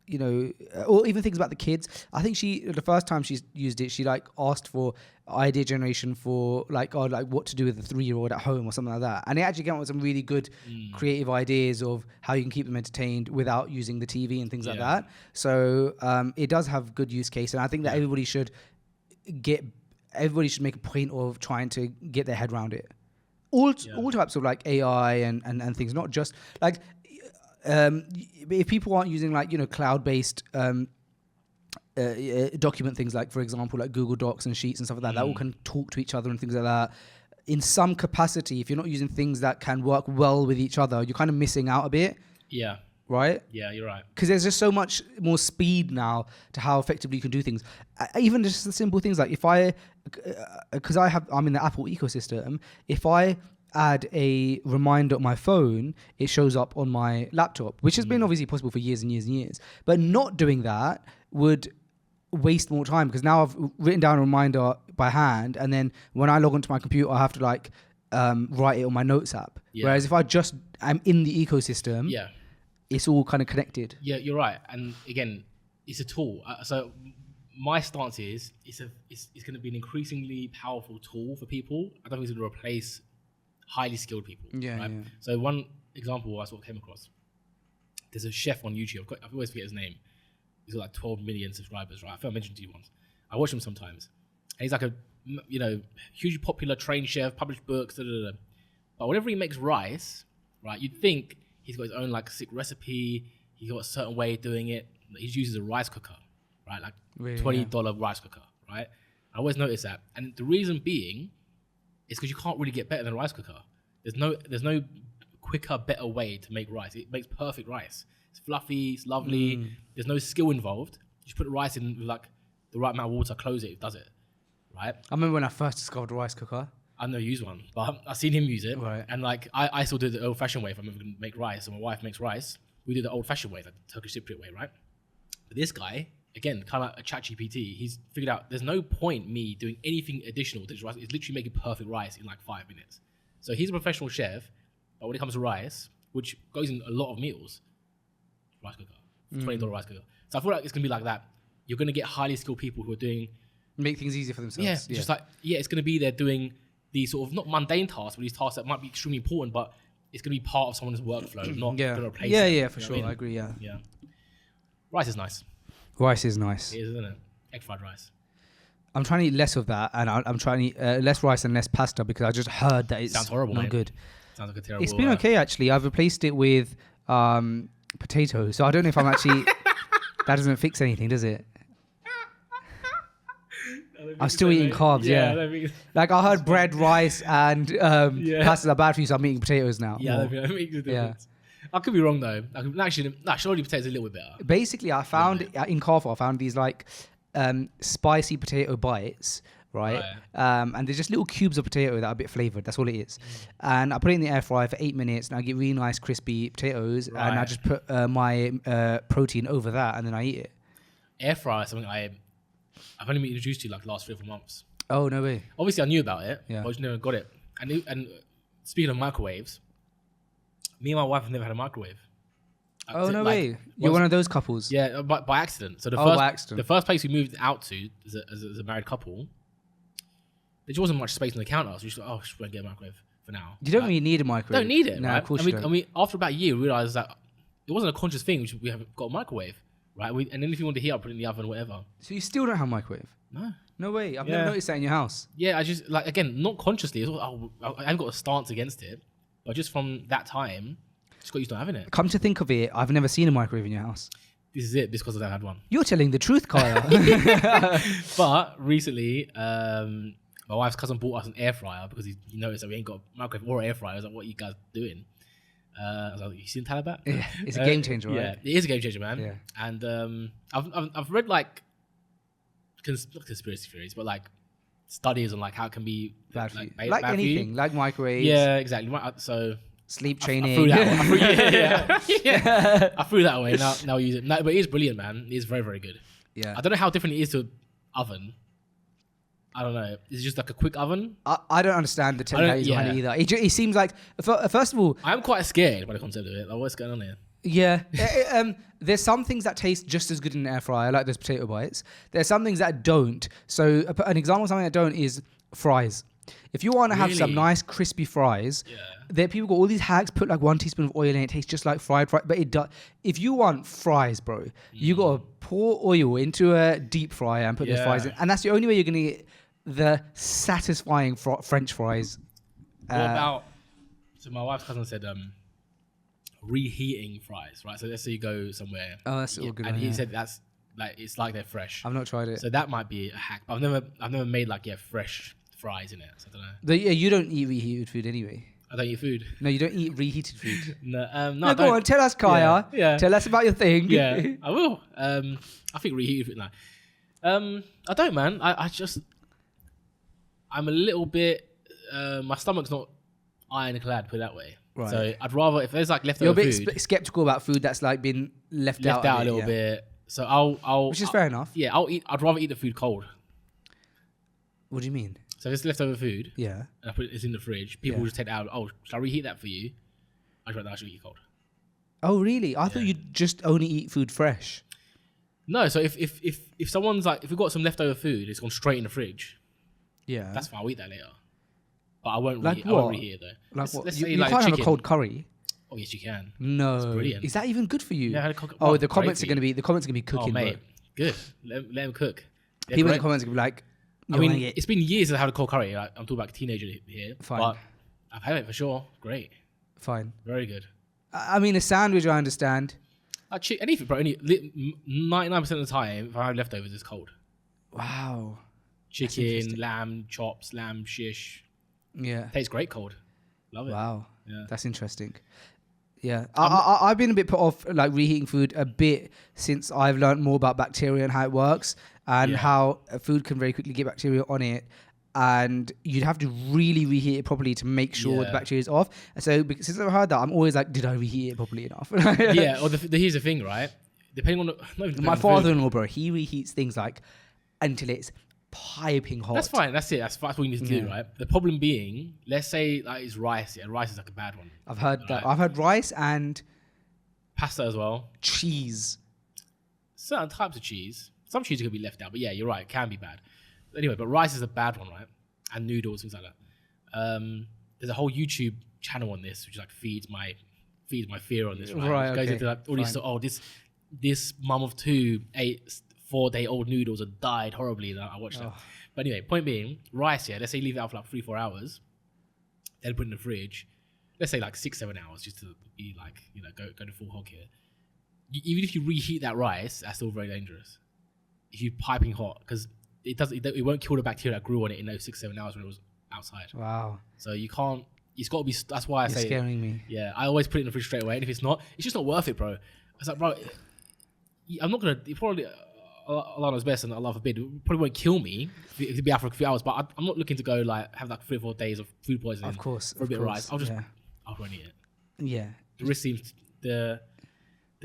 you know, or even things about the kids. I think the first time she's used it, she like asked for idea generation for like what to do with a 3-year-old at home or something like that. And it actually came up with some really good creative ideas of how you can keep them entertained without using the TV and things like that. So it does have good use case. And I think that everybody should make a point of trying to get their head around it. All types of like AI and things, not just like if people aren't using like, you know, cloud-based document things like, for example, like Google Docs and Sheets and stuff like that all can talk to each other and things like that. In some capacity, if you're not using things that can work well with each other, you're kind of missing out a bit. Yeah. Right? Yeah, you're right. Because there's just so much more speed now to how effectively you can do things. Even just the simple things like because I'm in the Apple ecosystem, if I add a reminder on my phone, it shows up on my laptop, which has been obviously possible for years and years and years. But not doing that would waste more time because now I've written down a reminder by hand, and then when I log onto my computer, I have to like write it on my notes app. Whereas if I'm in the ecosystem, it's all kind of connected. Yeah, you're right. And again, it's a tool. So my stance is it's going to be an increasingly powerful tool for people. I don't think it's going to replace highly skilled people. Right? So one example I sort of came across, there's a chef on YouTube. I always forget his name. He's got like 12 million subscribers, right? I think I mentioned to you once. I watch him sometimes. And he's like a, hugely popular trained chef, published books, da, da, da. But whenever he makes rice, right, you'd think he's got his own like sick recipe. He's got a certain way of doing it. He uses a rice cooker, right? Like Really, $20 rice cooker, right? I always notice that. And the reason being is because you can't really get better than a rice cooker. There's no quicker, better way to make rice. It makes perfect rice. It's fluffy, it's lovely. There's no skill involved. You just put the rice in with like the right amount of water, close it does it, right? I remember when I first discovered a rice cooker. I've never used one, but I've seen him use it. Right. And like, I still do the old fashioned way if I'm ever going to make rice, and my wife makes rice. We do the old fashioned way, like the Turkish Cypriot way, right? But this guy, again, kind of like a ChatGPT, he's figured out there's no point me doing anything additional to this rice. It's literally making perfect rice in like 5 minutes. So he's a professional chef, but when it comes to rice, which goes in a lot of meals, rice cooker, $20 rice cooker. So I feel like it's going to be like that. You're going to get highly skilled people who are doing... Make things easier for themselves. Yeah, just like, it's going to be there doing these sort of, not mundane tasks, but these tasks that might be extremely important, but it's going to be part of someone's workflow, not going to replace it. Yeah, for sure. I agree, yeah. Rice is nice. Rice is nice. It is, isn't it? Egg fried rice. I'm trying to eat less of that, and I'm trying to eat less rice and less pasta because I just heard that it's Sounds horrible, not mate. good. Sounds like a terrible... It's been okay, actually. I've replaced it with potatoes, so I don't know if I'm actually... That doesn't fix anything, does it? I'm still eating carbs, yeah. Like I heard bread, rice, and pastas are bad for you, so I'm eating potatoes now. Yeah, that makes a difference. I could be wrong though. Surely potatoes are a little bit better. Basically, I found in Carrefour, I found these like spicy potato bites, right? And they're just little cubes of potato that are a bit flavored. That's all it is. And I put it in the air fryer for 8 minutes, and I get really nice crispy potatoes. And I just put my protein over that, and then I eat it. Air fryer is something I've only been introduced to like the last 3 or 4 months. Oh, no way. Obviously, I knew about it, Yeah. but I just never got it. And speaking of microwaves, me and my wife have never had a microwave. Oh, no way. You're one of those couples. Yeah, by accident. So the first place we moved out to as a married couple, there just wasn't much space on the counter. So we just thought, just won't get a microwave for now. You don't really need a microwave. Don't need it, no, right? Of course you don't. And we, after about a year, we realised that it wasn't a conscious thing. We haven't got a microwave, right? And then if you want to heat up, put it in the oven, whatever. So you still don't have a microwave? No. No way. I've never noticed that in your house. Yeah, I just, like, again, not consciously. I haven't got a stance against it. But just from that time, just got used to having it. Come to think of it, I've never seen a microwave in your house. This is it, because I don't have one. You're telling the truth, Kaya. But recently, my wife's cousin bought us an air fryer because he noticed that we ain't got a microwave or an air fryer. I was like, what are you guys doing? I was like, you seen Taliban? Yeah, it's a game changer, right? Yeah, it is a game changer, man. Yeah. And I've read like not conspiracy theories, but like studies on like how it can be bad for you. bad Like for you. anything, like microwaves. Yeah, exactly. So sleep I training. threw that away. Yeah. I threw that away. Now we use it. No, but it is brilliant, man. It is very, very good. Yeah. I don't know how different it is to oven. I don't know. Is it just like a quick oven? I don't understand the technicalities behind it either. It seems like, first of all... I'm quite scared by the concept of it. Like, what's going on here? Yeah. There's some things that taste just as good in an air fryer, like those potato bites. There's some things that don't. So an example of something that don't is fries. If you want to have some nice crispy fries, there people got all these hacks, put like 1 teaspoon of oil in it, tastes just like fried fries. But it does. If you want fries, bro, you got to pour oil into a deep fryer and put those fries in. And that's the only way you're going to get the satisfying French fries. What about... So my wife's cousin said reheating fries, right? So let's say you go somewhere. Oh, that's all good. And he said that's like, it's like they're fresh. I've not tried it. So that might be a hack. But I've never made like, fresh fries in it. So I don't know. You don't eat reheated food anyway. I don't eat food. No, you don't eat reheated food. No, go on, tell us, Kaya. Yeah. Tell us about your thing. Yeah, I will. I think reheated food. No. I don't, man. I'm a little bit... my stomach's not ironclad, put it that way. Right. So I'd rather, if there's like leftover food... You're a bit skeptical about food that's like been left out a little bit. So I'll... Which is fair enough. Yeah, I'd rather eat the food cold. What do you mean? So if it's leftover food... Yeah. And I put it's in the fridge, people will just take it out. Oh, should I reheat that for you? I'd rather actually eat cold. Oh, really? I thought you'd just only eat food fresh. No, so if someone's like... If we've got some leftover food, it's gone straight in the fridge. Yeah. That's fine, I'll eat that later. But I won't like I won't reheat it though. Like what? Let's You say like can't chicken. have a cold curry. Oh yes, you can. No, It's brilliant. is that even good for you? Yeah, I had a cock- Oh, well, the comments great are for gonna be cooking. Oh mate, Bro. good. Let him cook. They're People in great. the comments are gonna be like, I mean, it's been years since I had a cold curry. Like, I'm talking about teenager here, Fine. but I've had it for sure. Great, fine. very good. I mean, a sandwich, I understand. Anything, bro. 99% of the time, if I have leftovers, it's cold. Wow. Chicken, lamb chops, lamb shish. Yeah. Tastes great cold. Love it. Wow. Yeah. That's interesting. Yeah. I've been a bit put off like reheating food a bit since I've learned more about bacteria and how it works and how food can very quickly get bacteria on it. And you'd have to really reheat it properly to make sure the bacteria is off. And so since I've heard that, I'm always like, did I reheat it properly enough? Yeah. Or here's the thing, right? Depending on my father-in-law, bro, he reheats things like until it's piping hot. That's fine. That's it. That's what you need to do, right? The problem being, let's say like it's rice. Yeah, rice is like a bad one. I've heard that. I've heard rice and pasta as well. Cheese. Certain types of cheese. Some cheese could be left out, but yeah, you're right. It can be bad. Anyway, but rice is a bad one, right? And noodles, things like that. There's a whole YouTube channel on this, which like feeds my fear on this, right? Right. It goes into like all these. This mum of two ate 4-day-old noodles and died horribly. And I watched that. But anyway, point being, rice. Yeah, let's say you leave it out for like 3-4 hours, then put it in the fridge. Let's say like 6-7 hours, just to be like go to full hog here. Even if you reheat that rice, that's still very dangerous. If you're piping hot, because it won't kill the bacteria that grew on it in those 6-7 hours when it was outside. Wow. So you can't. It's got to be. That's why You're scaring me. Yeah, I always put it in the fridge straight away. And if it's not, it's just not worth it, bro. It's like, bro, I'm not gonna. It probably Allah knows best, and Allah forbid, it probably won't kill me if it be out for a few hours. But I'm not looking to go like have like 3 or 4 days of food poisoning. Of course. For a bit of rice, I'll run eat it. Yeah. The risk seems the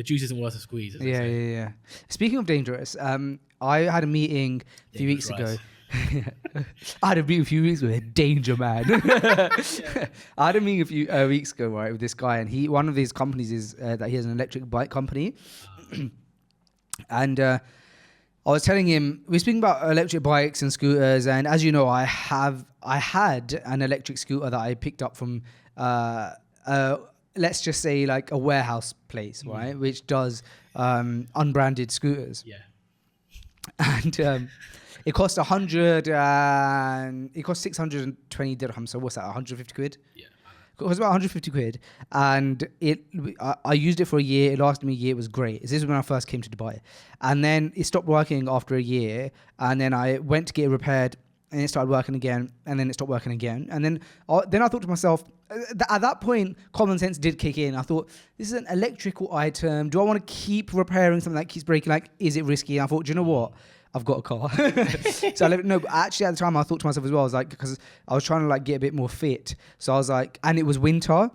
juice isn't worth a squeeze. Yeah. Speaking of dangerous, I had a meeting a few weeks ago. I had a meeting a few weeks ago with a danger man. I had a meeting a few weeks ago, right, with this guy, and one of his companies is that he has an electric bike company, and I was telling him we're speaking about electric bikes and scooters, and as you know, I had an electric scooter that I picked up from let's just say like a warehouse place, right, which does unbranded scooters. Yeah. And it cost 100 and it cost 620 dirhams. So what's that? 150 quid? Yeah. It was about 150 quid, and I used it for a year. It lasted me a year. It was great. This is when I first came to Dubai, and then it stopped working after a year. And then I went to get it repaired, and it started working again, and then it stopped working again. And then I thought to myself, at that point, common sense did kick in. I thought, this is an electrical item. Do I want to keep repairing something that keeps breaking? Like, is it risky? And I thought, do you know what? I've got a car. So I no, but actually at the time I thought to myself as well, I was like, because I was trying to like get a bit more fit. So I was like, and it was winter,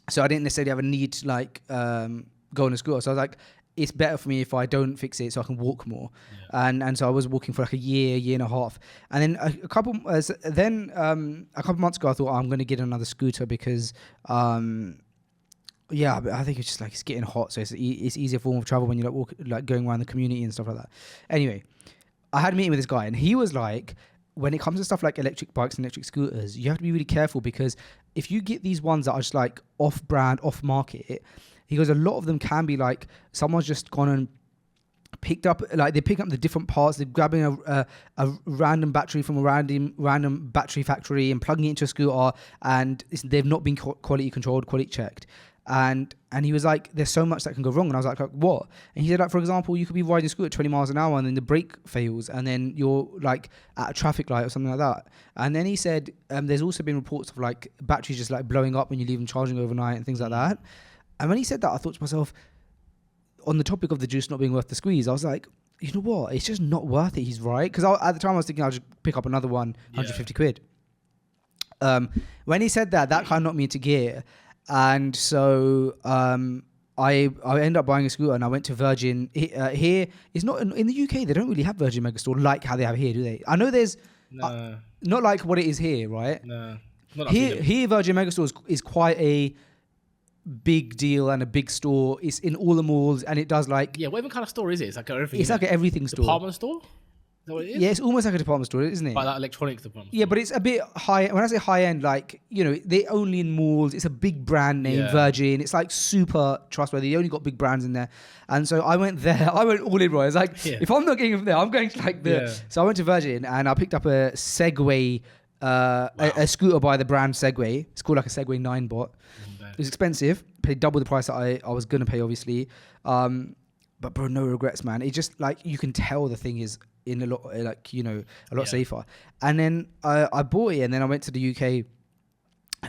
so I didn't necessarily have a need to like go on a scooter. So I was like, it's better for me if I don't fix it so I can walk more. Yeah. And so I was walking for like a year and a half. And then a couple months ago I thought, I'm going to get another scooter because yeah, but I think it's just like it's getting hot, so it's easier form of travel when you're like going around the community and stuff like that. Anyway, I had a meeting with this guy, and he was like, when it comes to stuff like electric bikes and electric scooters, you have to be really careful, because if you get these ones that are just like off-brand, off-market, he goes, a lot of them can be like someone's just gone and picked up, like they're picking up the different parts, they're grabbing a random battery from a random battery factory and plugging it into a scooter, and they've not been quality controlled, quality checked. And he was like, there's so much that can go wrong. And I was like, what? And he said, like, for example, you could be riding a scooter at 20 miles an hour and then the brake fails and then you're like at a traffic light or something like that. And then he said, there's also been reports of like batteries just like blowing up when you leave them charging overnight and things like that. And when he said that, I thought to myself, on the topic of the juice not being worth the squeeze, I was like, you know what? It's just not worth it. He's right. Because at the time I was thinking I'll just pick up another one, 150 quid. When he said that kind of knocked me into gear. And so I ended up buying a scooter, and I went to Virgin. Here, it's not in the UK. They don't really have Virgin Megastore like how they have here, do they? I know there's not like what it is here, right? No. Here, Virgin Megastore is quite a big deal and a big store. It's in all the malls, and it does like what even kind of store is it? It's like everything. It's like an everything store. Department store. that what it is? Yeah, it's almost like a department store, isn't it? Like that electronics department. Yeah, but it's a bit high. When I say high end, like, you know, they're only in malls. It's a big brand name, Yeah. Virgin. It's like super trustworthy. They only got big brands in there. And so I went there. I went all in, bro. I was like, if I'm not getting it from there, I'm going to like the. Yeah. So I went to Virgin and I picked up a Segway, a scooter by the brand Segway. It's called like a Segway 9 bot. It was expensive. Paid double the price that I was going to pay, obviously. But bro, no regrets, man. It just like, you can tell the thing is in a lot, like, you know, a lot safer. And then I bought it, and then I went to the UK.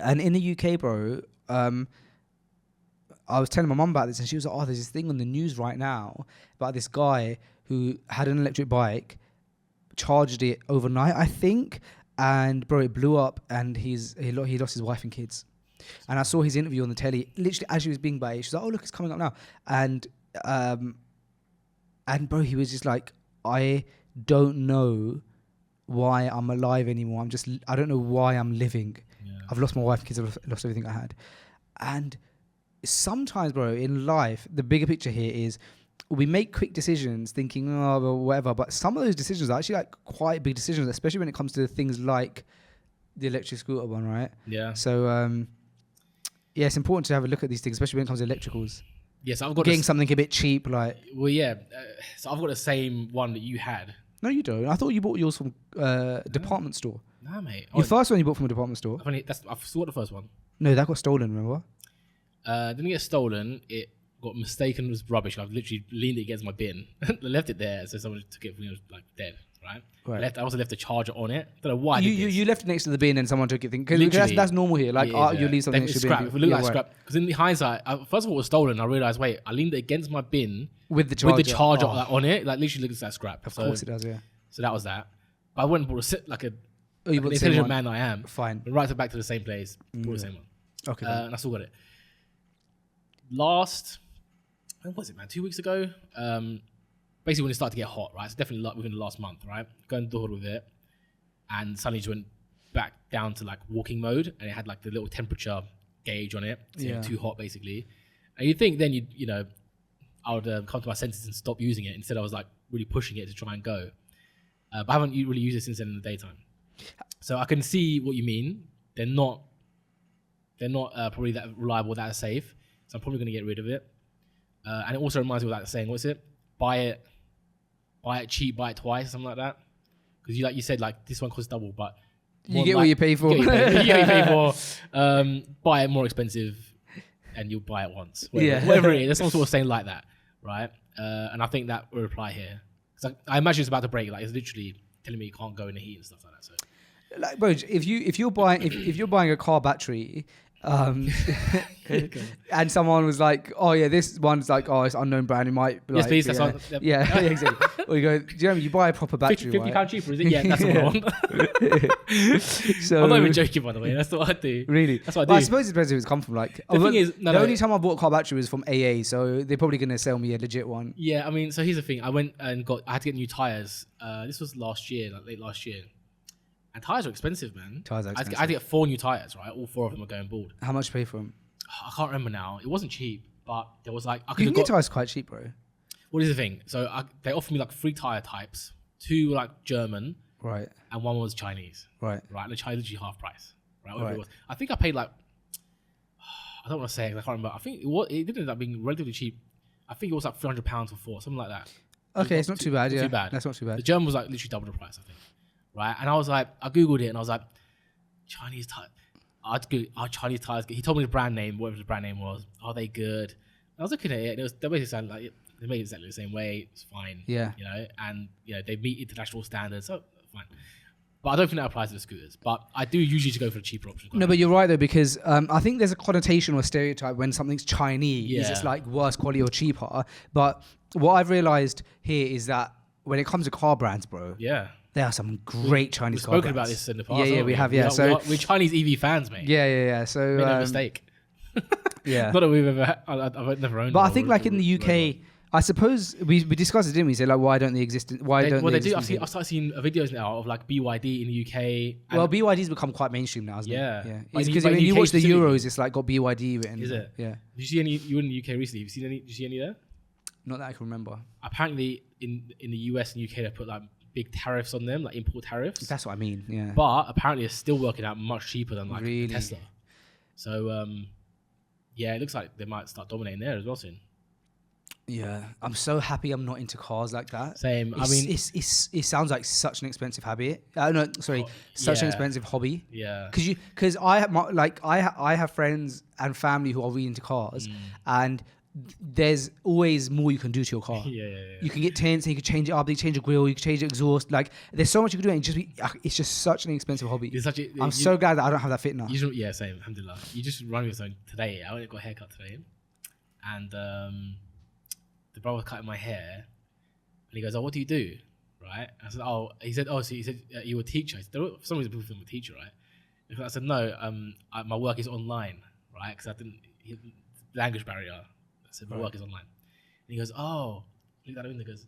And in the UK, bro, I was telling my mum about this, and she was like, "Oh, there's this thing on the news right now about this guy who had an electric bike, charged it overnight, I think, and bro, it blew up, and he lost his wife and kids." And I saw his interview on the telly, literally as she was being by. She's like, "Oh, look, it's coming up now," and bro, he was just like, "I don't know why I'm alive anymore. I don't know why I'm living. Yeah. I've lost my wife and kids. I've lost everything I had." And sometimes, bro, in life, the bigger picture here is we make quick decisions thinking, oh, well, whatever. But some of those decisions are actually like quite big decisions, especially when it comes to things like the electric scooter one, right? Yeah. So, yeah, it's important to have a look at these things, especially when it comes to electricals. Yes, I've got Getting something a bit cheap, like... Well, yeah. So I've got the same one that you had. No, you don't. I thought you bought yours from a department store. Nah, mate. Your first one you bought from a department store? I've saw the first one. No, that got stolen, remember? Didn't get stolen. It got mistaken as rubbish. I've literally leaned it against my bin. I left it there, so someone took it when it was like dead, right? I also left a charger on it. Don't know why. You left it next to the bin and someone took it. Because that's normal here. Like, you leave something next to the bin. If it looked like scrap. Because in the hindsight, first of all, it was stolen. I realised, wait, I leaned it against my bin with the charger like, on it. Like, literally looks like scrap. Of course it does, yeah. So that was that. But I went and bought an you bought the same intelligent one? man I am. Fine. Went right back to the same place. Bought the same one. Okay. And I still got it. When was it, man? 2 weeks ago. Basically when it started to get hot, right? It's definitely within the last month, right? Going door with it, and suddenly just went back down to like walking mode, and it had like the little temperature gauge on it, so too hot basically. And you'd think then I would come to my senses and stop using it. Instead, I was like really pushing it to try and go. But I haven't really used it since then in the daytime. So I can see what you mean. They're not probably that reliable, that safe. So I'm probably going to get rid of it. And it also reminds me of that saying, what's it? Buy it cheap, buy it twice, something like that. Because you said, like, this one costs double, but you get what you pay for. You get what you pay for. Buy it more expensive, and you'll buy it once. Whatever it is. There's some sort of saying like that, right? And I think that will apply here. Because I imagine it's about to break. Like, it's literally telling me you can't go in the heat and stuff like that. So, like, bro, if you're buying a car battery, and someone was like, "Oh yeah, this one's like, oh, it's unknown brand. It might be yes, like, please. Yeah, exactly." Or you go, "Do you know you buy a proper battery, £50 right? cheaper, is it? Yeah, that's what I want." So I'm not even joking, by the way. That's what I do. Really? That's what I do. Well, I suppose it depends who it's come from. Like, the thing is, the only time I bought a car battery was from AA, so they're probably gonna sell me a legit one. Yeah, I mean, so here's the thing. I went and I had to get new tires. This was last year, like late last year. And tires are expensive, man. Tires are expensive. I had to get 4 new tires, right? All 4 of them are going bald. How much you pay for them? I can't remember now. It wasn't cheap, but there was like... You can get tires quite cheap, bro. What is the thing? So they offered me like 3 tire types. 2 were like German. Right. And 1 was Chinese. Right. Right. And the Chinese literally half price. Right. Right. It was. I think I paid like... I don't want to say it, I can't remember. I think it did end up being relatively cheap. I think it was like £300 for 4, something like that. Okay, it's not too bad, yeah. Too bad. That's not too bad. The German was like literally double the price, I think. Right. And I was like, I Googled it and I was like, Chinese tires. Are Chinese tires good? He told me the brand name, whatever the brand name was. Are they good? I was looking at it and they basically sounded like they made it exactly the same way. It's fine. Yeah. You know, and they meet international standards. So fine. But I don't think that applies to the scooters. But I do usually just go for the cheaper option. No, but you're right though, because I think there's a connotation or stereotype when something's Chinese, it's like worse quality or cheaper. But what I've realized here is that when it comes to car brands, bro, there are some great Chinese car brands. We've spoken about this in the past. Yeah, we have. Yeah, so we're Chinese EV fans, mate. Yeah. So made no mistake. Yeah, not that we've ever. I've never owned. But I think like in the UK, I suppose we discussed it, didn't we? Say like, why don't they exist? Why don't they do? I've started seeing videos now of like BYD in the UK. Well, BYD's become quite mainstream now, hasn't it? Yeah. It's because when you watch the Euros, it's like got BYD written. Is it? Yeah. Did you see any? You were in the UK recently. Have you seen any? Did you see any there? Not that I can remember. Apparently, in the US and UK, they put like big tariffs on them, like import tariffs. That's what I mean. Yeah. But apparently it's still working out much cheaper than like Really? Tesla. So yeah, it looks like they might start dominating there as well soon. Yeah, I'm so happy I'm not into cars like that. Same. It sounds like such an expensive habit. No, sorry, such an expensive hobby. Yeah. Because I have I have friends and family who are really into cars, and there's always more you can do to your car. Yeah. You can get tints, and you can change it up, you can change the grille, you can change the exhaust. Like, there's so much you can do, and it's just such an expensive hobby. I'm so glad that I don't have that fit now. Yeah, same. Alhamdulillah. You just run with something today. I got a haircut today, and the brother was cutting my hair, and he goes, "Oh, what do you do?" Right? I said, "Oh," he said, "You were a teacher." I said, for some reason people think I'm a teacher, right? I said, "No, my work is online, right? Because language barrier." I said, "My work is online." And he goes, "Oh," he looked out the window, goes,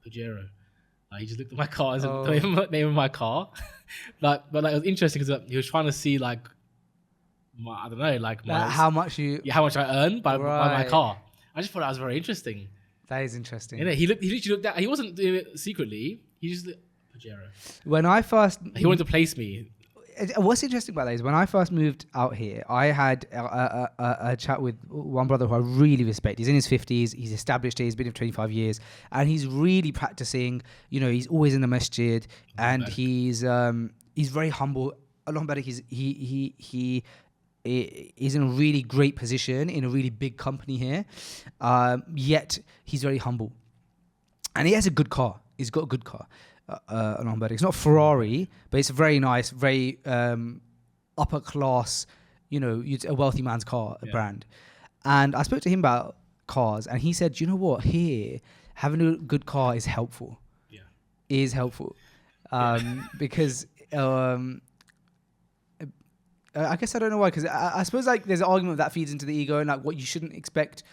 "Pajero." He just looked at my car and said, the name of my car. but it was interesting because he was trying to see like, how much I earn by my car. I just thought that was very interesting. That is interesting. You know, he literally looked at. He wasn't doing it secretly. He just looked at Pajero. When I first, he wanted to place me. What's interesting about that is when I first moved out here, I had a chat with one brother who I really respect. He's in his 50s. He's established here. He's been here for 25 years, and he's really practicing. You know, he's always in the masjid, and he's very humble. Along Barak, he is in a really great position in a really big company here, yet he's very humble, and he has a good car. He's got a good car. It's not Ferrari, but it's a very nice, very upper class, a wealthy man's car, a brand. And I spoke to him about cars, and he said, "You know what? Here, having a good car is helpful. Yeah, is helpful, because." I guess I don't know why, because I suppose like there's an argument that feeds into the ego and like what you shouldn't expect.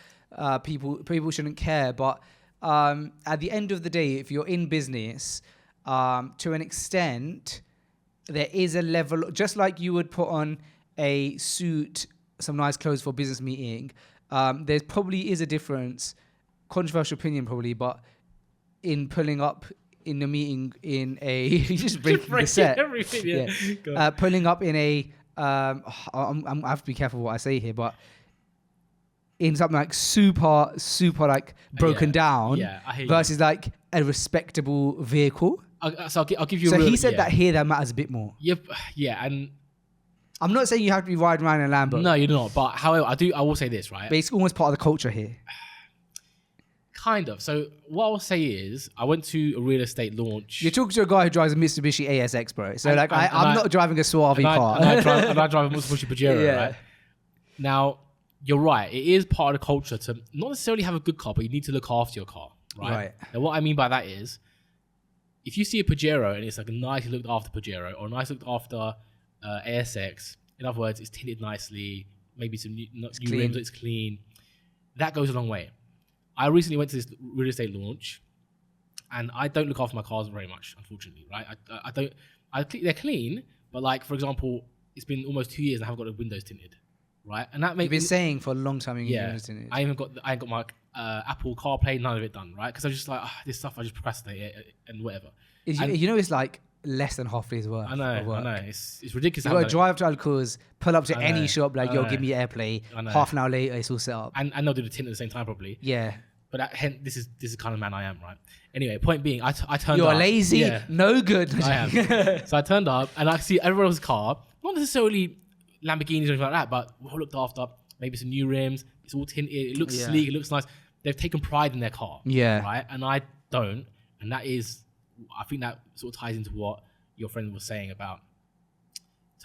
People shouldn't care, but at the end of the day, if you're in business, to an extent, there is a level, just like you would put on a suit, some nice clothes for a business meeting. There probably is a difference, controversial opinion probably, but in pulling up in a meeting in a you just break the set, everything, pulling up in a. I have to be careful what I say here, but in something like super like broken down versus like a respectable vehicle. So I'll give you. So he said that here that matters a bit more. Yep. Yeah, and I'm not saying you have to be riding around in a Lambo. No, you're not. But however, I will say this, right? But it's almost part of the culture here. Kind of. So what I'll say is, I went to a real estate launch. You're talking to a guy who drives a Mitsubishi ASX, bro. So I'm not driving a Suave car. I drive a Mitsubishi Pajero, right? Now, you're right. It is part of the culture to not necessarily have a good car, but you need to look after your car, right? And what I mean by that is, if you see a Pajero and it's like a nicely looked after Pajero or a nice looked after ASX, in other words, it's tinted nicely, maybe some new rims, it's clean, that goes a long way. I recently went to this real estate launch, and I don't look after my cars very much, unfortunately, right? I don't. They're clean, but like, for example, it's been almost 2 years and I haven't got the windows tinted, right? And that makes you've been saying for a long time. Windows tinted. I ain't got my Apple CarPlay, none of it done, right? Because I'm just like, this stuff I just procrastinate it and whatever. It's like less than half day's work. I know. It's ridiculous. You got to drive to Al-Quds, pull up to any shop, like, yo, give me AirPlay. Half an hour later, it's all set up. And they'll do the tint at the same time, probably. Yeah. But this is the kind of man I am, right? Anyway, point being, I turned up. You're lazy, no good. I am. So I turned up, and I see everyone else's car, not necessarily Lamborghinis or anything like that, but all looked after. Maybe some new rims. It's all tinted. It looks sleek. It looks nice. They've taken pride in their car. Yeah. Right? And I don't. And I think that sort of ties into what your friend was saying about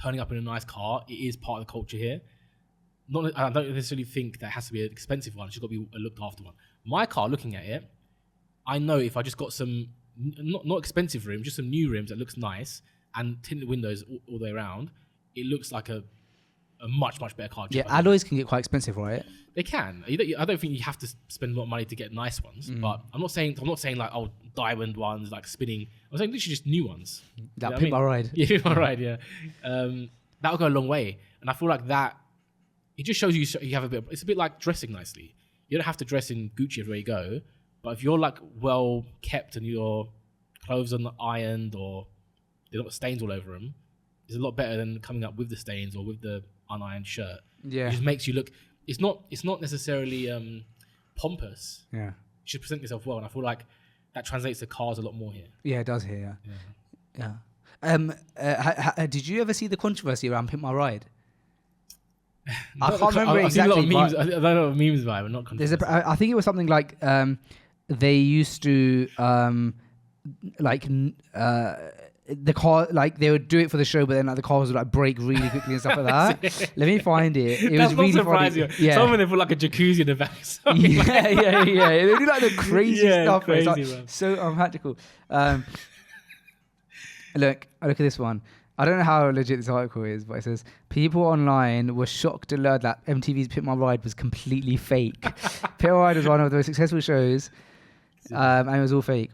turning up in a nice car. It is part of the culture here. I don't necessarily think that has to be an expensive one. It's just got to be a looked after one. My car, looking at it, I know if I just got some not expensive rims, just some new rims that looks nice and tinted windows all the way around, it looks like a much better car. Yeah, alloys can get quite expensive, right? They can. I don't think you have to spend a lot of money to get nice ones. But I'm not saying like diamond ones like spinning. I'm saying literally just new ones. That Pimp My Ride. Yeah, Pimp My Ride. Yeah, that'll go a long way. And I feel like that. It just shows you have a bit. It's a bit like dressing nicely. You don't have to dress in Gucci everywhere you go, but if you're like well kept and you're clothes are not ironed or they've got stains all over them is a lot better than coming up with the stains or with the unironed shirt. Yeah. It just makes you look. It's not necessarily pompous. Yeah. You should present yourself well, and I feel like that translates to cars a lot more here. Yeah, it does here. Yeah. Did you ever see the controversy around Pimp My Ride? I can't remember I've exactly. seen a lot of memes. I don't know what memes about it, but not controversy. I think it was something like they used to the car, like they would do it for the show, but then like the cars would like break really quickly and stuff like that. Let me find it. It That's was really surprising. funny. Yeah. Some of them put like a jacuzzi in the back. Yeah. They do like the crazy stuff. Crazy, it's like man. so unpractical. Look at this one. I don't know how legit this article is, but it says people online were shocked to learn that MTV's Pimp My Ride was completely fake. Pimp My Ride was one of the most successful shows, and it was all fake.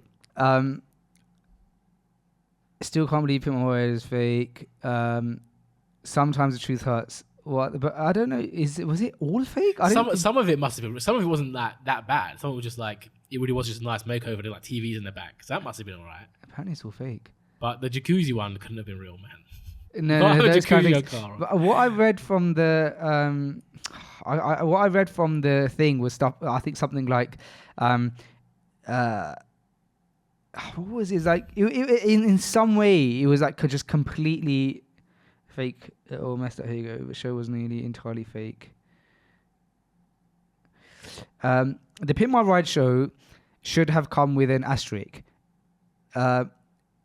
Still can't believe Pimp My Ride is fake. Sometimes the truth hurts. What? But I don't know. Was it all fake? Some of it must have been. Some of it wasn't that bad. Some of it was just like it really was just a nice makeover. They like TVs in the back, so that must have been alright. Apparently, it's all fake. But the jacuzzi one couldn't have been real, man. No, those kind of things. Car. But what I read from the what I read from the thing was stuff. I think something like what was it? It's like in some way it was like just completely fake or messed up. Here you go. The show was nearly entirely fake. The Pimp My Ride show should have come with an asterisk.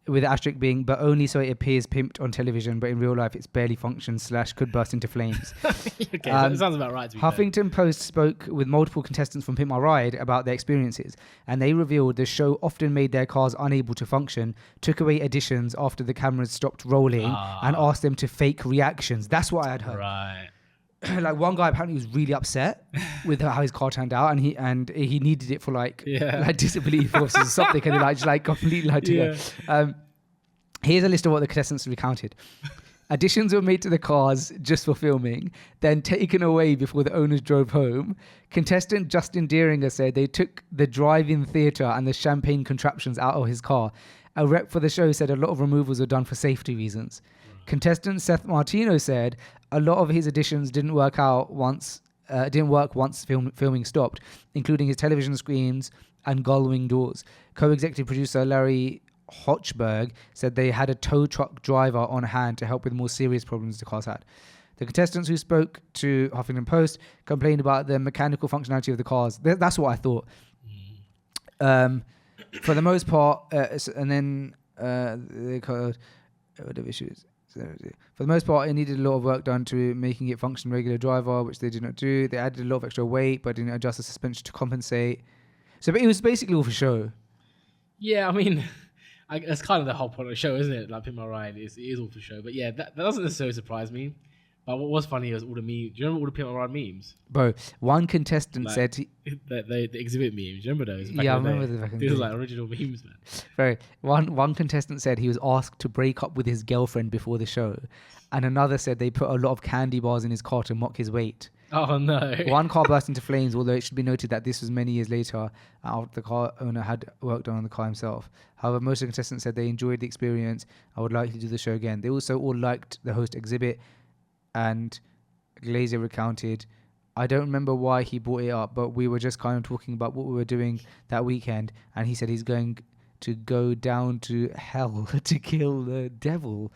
With the asterisk being, but only so it appears pimped on television, but in real life it's barely functions / could burst into flames. Okay, that sounds about right to me. Huffington Post spoke with multiple contestants from Pimp My Ride about their experiences, and they revealed the show often made their cars unable to function, took away additions after the cameras stopped rolling, and asked them to fake reactions. That's what I had heard. Right. Like one guy apparently was really upset with how his car turned out, and he needed it for like disability forces or something, and he just completely had to go. Here's a list of what the contestants recounted. Additions were made to the cars just for filming, then taken away before the owners drove home. Contestant Justin Deeringer said they took the drive-in theatre and the champagne contraptions out of his car. A rep for the show said a lot of removals were done for safety reasons. Contestant Seth Martino said a lot of his additions didn't work once filming stopped, including his television screens and gull-wing doors. Co-executive producer Larry Hochberg said they had a tow truck driver on hand to help with more serious problems the cars had. The contestants who spoke to Huffington Post complained about the mechanical functionality of the cars. That's what I thought. For the most part, and then they called whatever issues. For the most part, it needed a lot of work done to making it function regular driver, which they did not do. They added a lot of extra weight, but didn't adjust the suspension to compensate. So but it was basically all for show. Yeah, I mean, that's kind of the whole point of the show, isn't it? Like Pimp My Ride, it is all for show. But yeah, that doesn't necessarily surprise me. But what was funny was all the memes. Do you remember all the Pimp My Ride memes? Bro, one contestant said... the exhibit memes. Do you remember those? Yeah, I remember the back in the day. These are like original memes, man. Very. One contestant said he was asked to break up with his girlfriend before the show. And another said they put a lot of candy bars in his car to mock his weight. Oh, no. One car burst into flames, although it should be noted that this was many years later after the car owner had worked on the car himself. However, most of the contestants said they enjoyed the experience and would likely do the show again. They also all liked the host exhibit, and Glazer recounted, I don't remember why he brought it up, but we were just kind of talking about what we were doing that weekend, and he said he's going to go down to hell to kill the devil.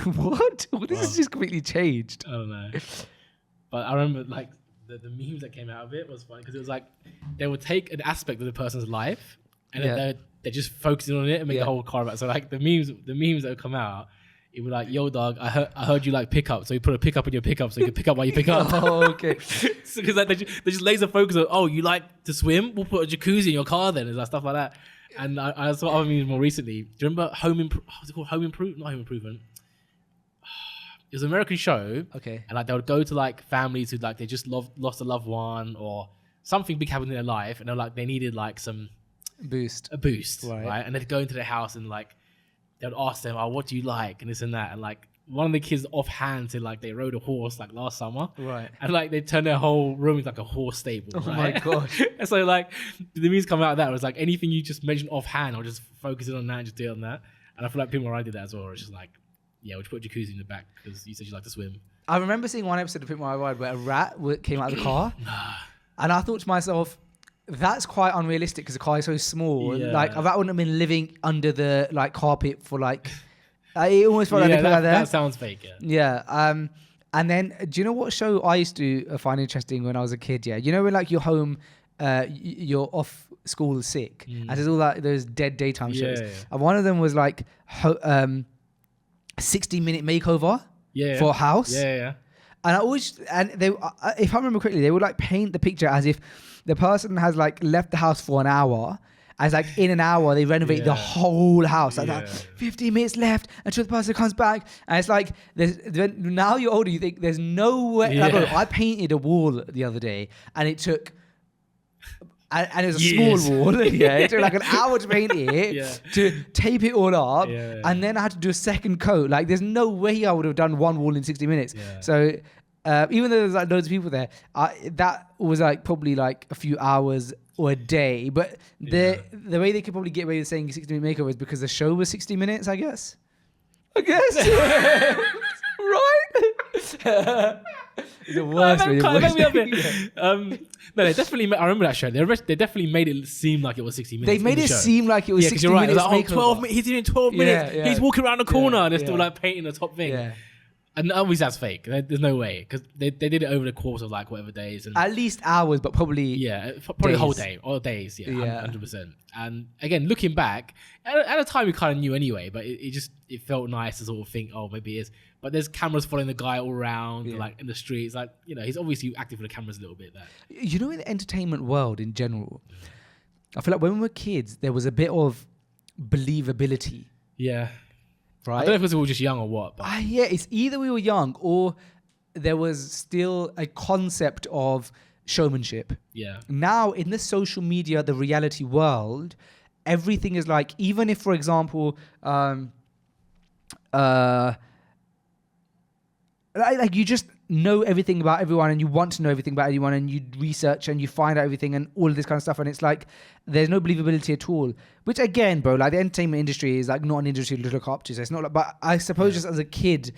What? This has just completely changed. I don't know. But I remember like the memes that came out of it was funny because it was like they would take an aspect of the person's life and then they're just focusing on it and make the whole car about. So like the memes that would come out, it would like, yo dog, I heard you like pickup, so you put a pickup in your pickup so you can pick up while you pick up. Oh, okay. Because like they just laser focus on, oh, you like to swim? We'll put a jacuzzi in your car then, and like stuff like that. And I saw other memes more recently. Do you remember what's it called? Home Improvement? Not Home Improvement. It was an American show. Okay. And like they would go to like families who like they just lost a loved one or something big happened in their life, and they're like they needed like a boost, right? And they'd go into their house and like they would ask them, oh, what do you like, and this and that, and like one of the kids offhand said like they rode a horse like last summer, Right. and like they turned their whole room into like a horse stable. Oh right? my gosh. And so like the memes come out of that. It was like anything you just mentioned offhand, I'll just focus in on that and just do it on that. And I feel like people around did that as well. It's just like, yeah, we'll just put a jacuzzi in the back because you said you like to swim. I remember seeing one episode of Pimp My Ride where a rat came out of the car, and I thought to myself, that's quite unrealistic because the car is so small. Yeah. Like a rat wouldn't have been living under the like carpet for like. It almost felt like they put that there. That sounds fake. Yeah. Yeah. And then do you know what show I used to find interesting when I was a kid? Yeah. You know when like you're home, you're off school sick, and there's all that those dead daytime shows. Yeah. And one of them was like 60-minute makeover for a house. Yeah. And I always, and they, if I remember correctly, they would like paint the picture as if the person has like left the house for an hour. As like in an hour, they renovate the whole house. Like 15 minutes left until the person comes back. And it's like, now you're older, you think there's no way. Yeah. Like, I painted a wall the other day and it took, and it was a Years. small wall. It took like an hour to paint it, to tape it all up. And then I had to do a second coat. Like there's no way I would have done one wall in 60 minutes. Yeah. So even though there's like loads of people there, that was like probably like a few hours or a day, but the way they could probably get away with saying 60-minute makeover is because the show was 60 minutes, I guess. Right? The worst way. No, they definitely. I remember that show. They definitely made it seem like it was 60 minutes. They made it seem like it was 60 right. minutes. Like, 12 minutes. He's doing 12 minutes. Yeah. He's walking around the corner and they're still Yeah. like painting the top thing. Yeah. And obviously that's fake. There's no way because they did it over the course of like whatever days. And At least hours, but probably probably the whole days. day or days. Yeah, Yeah. 100%. And again, looking back at the time, we kind of knew anyway, but it felt nice to sort of think, oh, maybe it is. But there's cameras following the guy all around, like in the streets. Like he's obviously acting for the cameras a little bit. That you know, in the entertainment world in general, I feel like when we were kids, there was a bit of believability. Yeah. Right? I don't know if it was all just young or what. But Yeah, it's either we were young or there was still a concept of showmanship. yeah. Now, in the social media, the reality world, everything is like, even if, for example, like you just know everything about everyone and you want to know everything about anyone and you research and you find out everything and all of this kind of stuff, and it's like there's no believability at all, which again, bro, like the entertainment industry is like not an industry to look up to, so it's not like, but I suppose just as a kid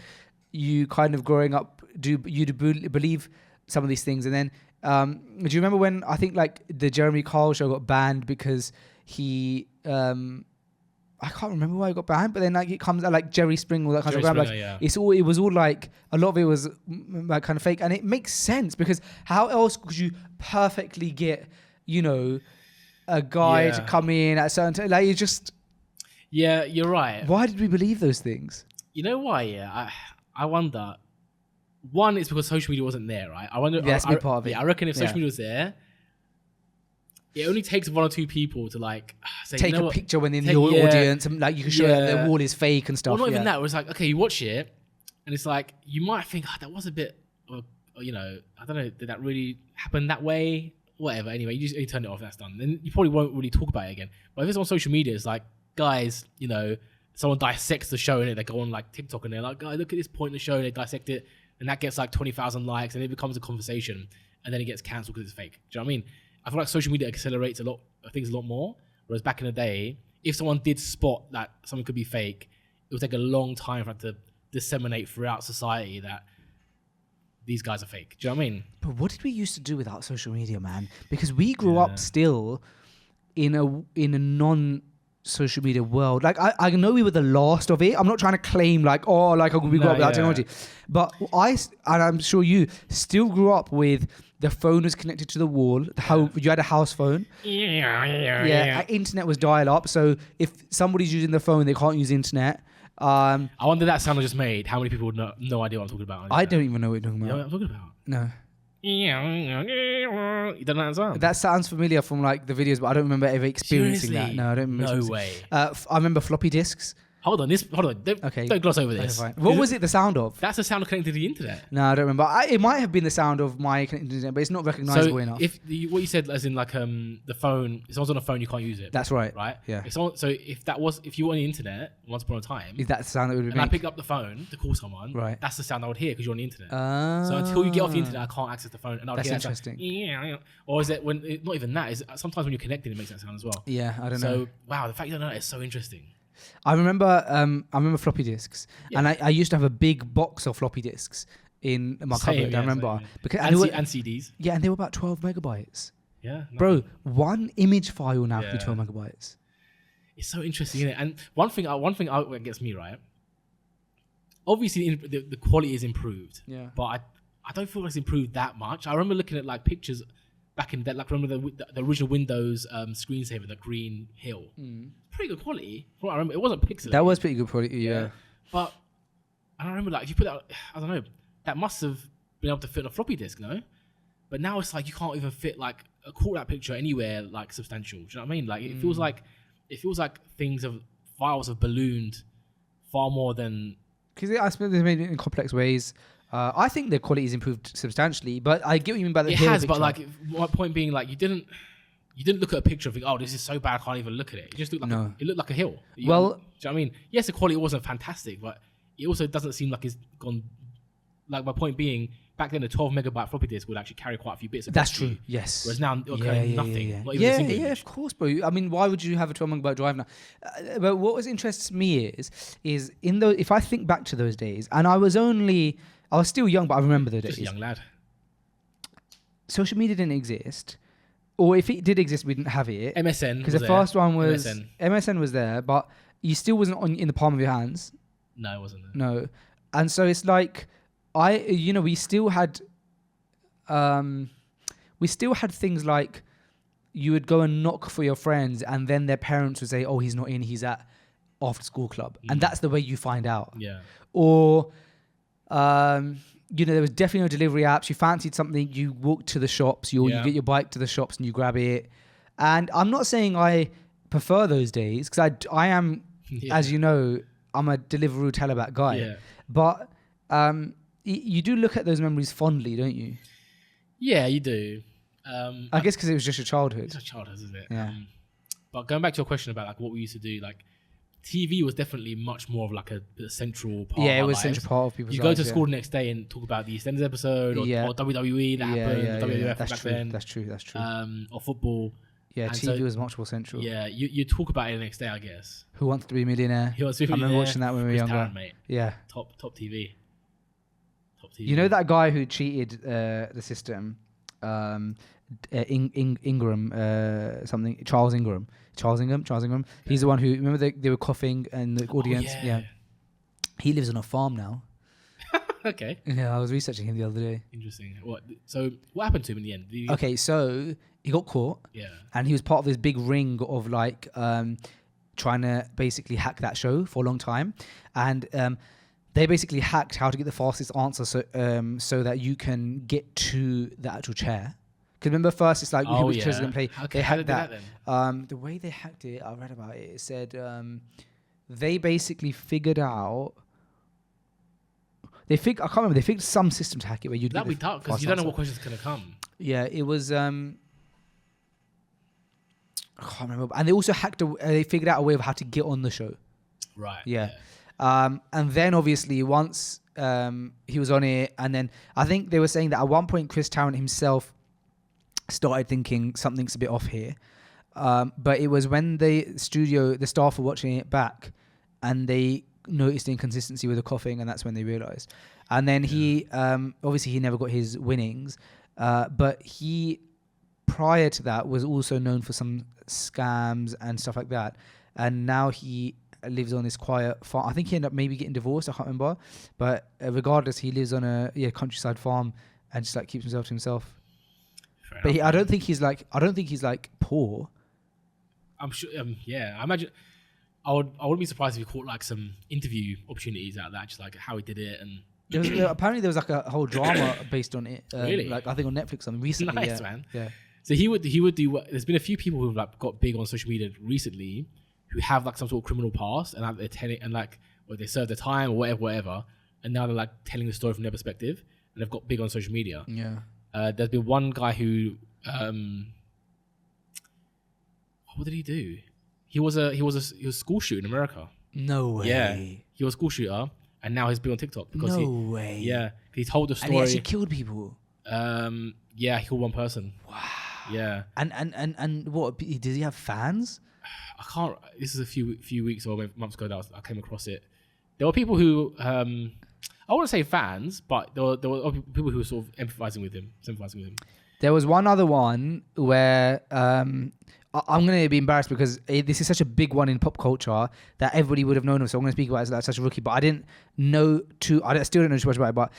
you kind of growing up believe some of these things. And then do you remember when I think like the Jeremy Kyle show got banned because he I can't remember why it got banned, but then like it comes out like Jerry Springer, all that kind of stuff. Like it was all like a lot of it was like kind of fake, and it makes sense because how else could you perfectly get a guy to come in at a certain time? Like you just you're right. Why did we believe those things? You know why? Yeah, I wonder. One, it's because social media wasn't there, right? I wonder. That's a big part of it. Yeah, I reckon if social media was there, it only takes one or two people to like say, take you know a what? picture when they're in the audience and like you can show that the wall is fake and stuff. Well, not even that. It was like, okay, you watch it and it's like you might think, that was a bit of, I don't know, did that really happen that way? Whatever. Anyway, you turn it off. That's done. Then you probably won't really talk about it again. But if it's on social media, it's like, guys, someone dissects the show and they go on like TikTok and they're like, guys, look at this point in the show. And they dissect it and that gets like 20,000 likes and it becomes a conversation and then it gets cancelled because it's fake. Do you know what I mean? I feel like social media accelerates things a lot more. Whereas back in the day, if someone did spot that something could be fake, it would take a long time for it to disseminate throughout society that these guys are fake. Do you know what I mean? But what did we used to do without social media, man? Because we grew up still in a non-social media world. Like I know we were the last of it. I'm not trying to claim we grew up without technology, but I'm sure you still grew up with. The phone was connected to the wall. You had a house phone. Yeah. Internet was dial-up. So if somebody's using the phone, they can't use internet. I wonder that sound I just made. How many people would no idea what I'm talking about? I don't even know what you're talking about. You know what I'm talking about? No. You don't know that sound? That sounds familiar from like the videos, but I don't remember ever experiencing that. No, I don't remember. No way. I remember floppy disks. Hold on. Don't gloss over this. Okay, fine. What was it the sound of? That's the sound of connecting to the internet. No, I don't remember. It might have been the sound of my connecting to the internet, but it's not recognizable enough. What you said, as in like the phone, if someone's on a phone, you can't use it. That's right. Right? Yeah. If you were on the internet once upon a time, Is that the sound that would be and I picked up the phone to call someone, right? That's the sound I would hear because you're on the internet. So until you get off the internet, I can't access the phone. And That's interesting. Like, or is it not even that? Is sometimes when you're connected, it makes that sound as well. Yeah, I don't know. So wow, the fact you don't know that is so interesting. I remember floppy disks, and I used to have a big box of floppy disks in my cupboard. I remember because and CDs. Yeah, and they were about 12 megabytes. Yeah, bro, one image file now can be 12 megabytes. It's so interesting, isn't it? And one thing that gets me right. Obviously, the quality is improved. Yeah, but I don't feel like it's improved that much. I remember looking at like pictures back in that, like remember the original Windows screensaver, the Green Hill. Pretty good quality. From what I remember, it wasn't pixelated. That was pretty good quality. Yeah. But I remember like if you put that, I don't know, that must have been able to fit on a floppy disk, no? But now it's like you can't even fit like a that picture anywhere like substantial. Do you know what I mean? Like it feels like files have ballooned far more than. Because I suppose they made it in complex ways. I think the quality is improved substantially, but I get what you mean by the. It has, but like my point being, like you didn't look at a picture and think, oh, this is so bad, I can't even look at it. It just looked like it looked like a hill. Do you know what I mean? Yes, the quality wasn't fantastic, but it also doesn't seem like it's gone. Like my point being, back then the 12 megabyte floppy disk would actually carry quite a few bits. That's true. Yes. Whereas now, nothing. Not even a single image. Of course, bro. I mean, why would you have a 12 megabyte drive now? But what interests me is in those. If I think back to those days, and I was still young, but I remember the days. Just a young lad. Social media didn't exist, or if it did exist, we didn't have it. MSN, because the first one was MSN was there, but you still wasn't in the palm of your hands. No, it wasn't there. No, and so it's like we still had things like you would go and knock for your friends, and then their parents would say, "Oh, he's not in. He's at after school club," and that's the way you find out. Yeah. Or there was definitely no delivery apps. You fancied something, you walk to the shops, you get your bike to the shops and you grab it. And I'm not saying I prefer those days, because I am, as you know, I'm a Deliveroo teleback guy. Yeah. But you do look at those memories fondly, don't you? Yeah, you do. I guess because it was just your childhood. It's your childhood, isn't it? Yeah. But going back to your question about like what we used to do, like TV was definitely much more of like a central part. Yeah, of it was lives. Central part of people's lives. You go to school the next day and talk about the EastEnders episode or WWE that happened, WWF back then. That's true. Or football. Yeah, and TV was much more central. Yeah, you talk about it the next day, I guess. Who Wants to Be a Millionaire? I remember watching that when we were younger. Tarrant, mate. Yeah. Top TV. You know that guy who cheated the system? Ingram, something. Charles Ingram. Okay. He's the one who, remember they were coughing and the audience. Yeah. He lives on a farm now. Okay. Yeah, I was researching him the other day. Interesting. So what happened to him in the end? Okay, so he got caught. Yeah. And he was part of this big ring of like trying to basically hack that show for a long time, and they basically hacked how to get the fastest answer so that you can get to the actual chair. Because remember, first it's like which chairs are going to play. Okay, they hacked that. The way they hacked it, I read about it. It said they basically figured out. I can't remember. They figured some system to hack it where you'd. That'd be tough because you don't know what questions are going to come. Yeah, it was. I can't remember. And they also hacked. They figured out a way of how to get on the show. Right. Yeah. And then obviously once he was on it, and then I think they were saying that at one point Chris Tarrant himself started thinking something's a bit off here. But it was when the staff were watching it back, and they noticed the inconsistency with the coughing, and that's when they realized. And then he obviously he never got his winnings, but he prior to that was also known for some scams and stuff like that, and now he lives on this quiet farm. I think he ended up maybe getting divorced, I can't remember, but regardless, he lives on a countryside farm and just like keeps himself to himself. But I don't think he's like poor. I'm sure. I imagine. I wouldn't be surprised if he caught like some interview opportunities out of that, just like how he did it. And apparently there was like a whole drama based on it. Really? Like I think on Netflix something recently. Nice, man. Yeah. So he would do. There's been a few people who've like got big on social media recently who have like some sort of criminal past and like they're telling and like or they serve their time or whatever, and now they're like telling the story from their perspective, and they've got big on social media. Yeah. There's been one guy who, what did he do? He was a school shooter in America. No way. Yeah, he was a school shooter, and now he's been on TikTok because no way. Yeah, he told the story. And he actually killed people. Yeah, he killed one person. Wow. Yeah. And what? Does he have fans? I can't. This is a few weeks or months ago that I came across it. There were people who I wouldn't say fans, but there were people who were sort of sympathizing with him. There was one other one where I'm going to be embarrassed because this is such a big one in pop culture that everybody would have known of. So I'm going to speak about it as like such a rookie, but I didn't know I still don't know too much about it. But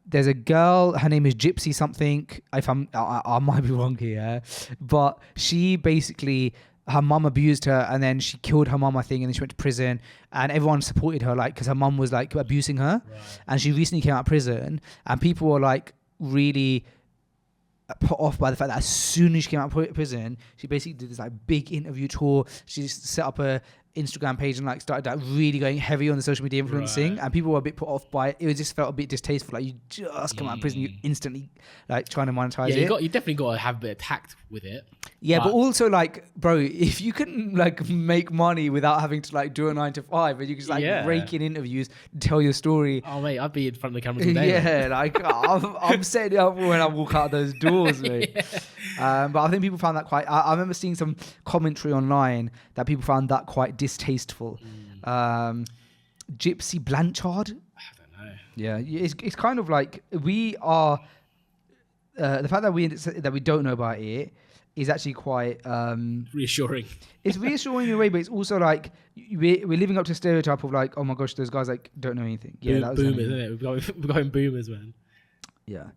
there's a girl. Her name is Gypsy something. If I might be wrong here, but she basically. Her mum abused her and then she killed her mum, I think, and then she went to prison and everyone supported her, like, because her mum was like abusing her. Right. And she recently came out of prison and people were like really put off by the fact that as soon as she came out of prison, she basically did this like big interview tour. She just set up a Instagram page and like started like really going heavy on the social media influencing, and people were a bit put off by it. It just felt a bit distasteful. Like, you just come out of prison, you instantly like trying to monetize it. You definitely got to have a bit of tact with it. Yeah, but also like, bro, if you can like make money without having to like do a 9 to 5, and you can just like rake in interviews, tell your story. Oh mate, I'd be in front of the cameras all day. Yeah, like I'm setting it up when I walk out those doors, mate. But I think people found that quite. I remember seeing some commentary online that people found that quite distasteful. Gypsy Blanchard. I don't know. Yeah, it's kind of like we are. The fact that we don't know about it is actually quite reassuring. It's reassuring in a way, but it's also like we're living up to a stereotype of like, oh my gosh, those guys like don't know anything. Yeah, that was boomers, isn't it? We're going boomers, man. Yeah.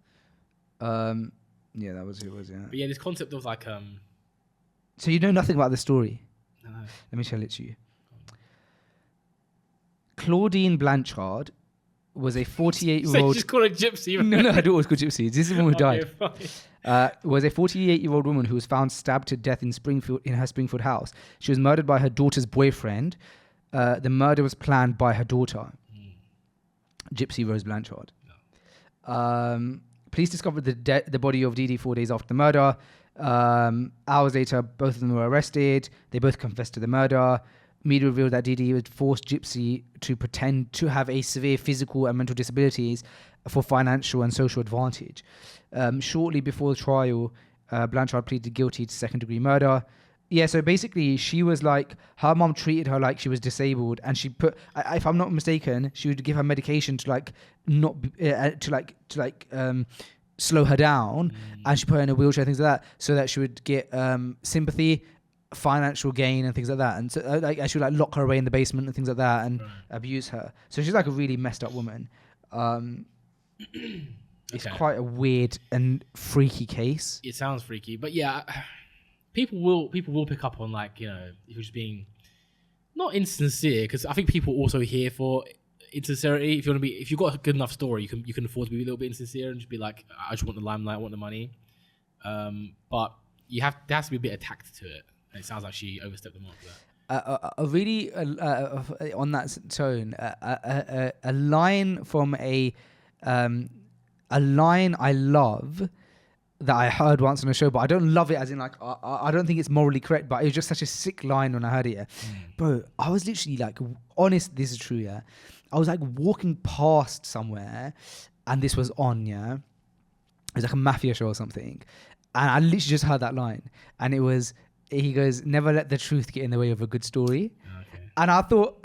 Yeah, that was who it was. Yeah. But yeah, this concept of like So you know nothing about the story. No. Let me tell it to you. Claudine Blanchard was a 48-year-old... So you just call it Gypsy? No, I don't always call Gypsy. This is the woman who died. Was a 48-year-old woman who was found stabbed to death in her Springfield house. She was murdered by her daughter's boyfriend. The murder was planned by her daughter, Gypsy Rose Blanchard. No. Police discovered the body of Dee 4 days after the murder. Hours later, both of them were arrested. They both confessed to the murder. Media revealed that Dee would force Gypsy to pretend to have a severe physical and mental disabilities for financial and social advantage. Shortly before the trial, Blanchard pleaded guilty to second-degree murder. Yeah, so basically, she was like, her mom treated her like she was disabled, and she put, if I'm not mistaken, she would give her medication to like not slow her down, and she put her in a wheelchair, things like that, so that she would get sympathy, financial gain, and things like that, and so and she would like lock her away in the basement and things like that, and abuse her. So she's like a really messed up woman. It's quite a weird and freaky case. It sounds freaky, but yeah, people will pick up on, like, you know, if you're just being not insincere, because I think people also here for insincerity. If you've got a good enough story, you can afford to be a little bit insincere and just be like, I just want the limelight, I want the money. But there has to be a bit of tact to it. And it sounds like she overstepped the mark there. Really, on that tone, a line from a line I love that I heard once on a show, but I don't love it as in like, I don't think it's morally correct, but it was just such a sick line when I heard it. Yeah. Bro, I was literally like, honest, this is true, yeah. I was like walking past somewhere and this was on, yeah. It was like a mafia show or something. And I literally just heard that line. And he goes, never let the truth get in the way of a good story. Okay. And I thought,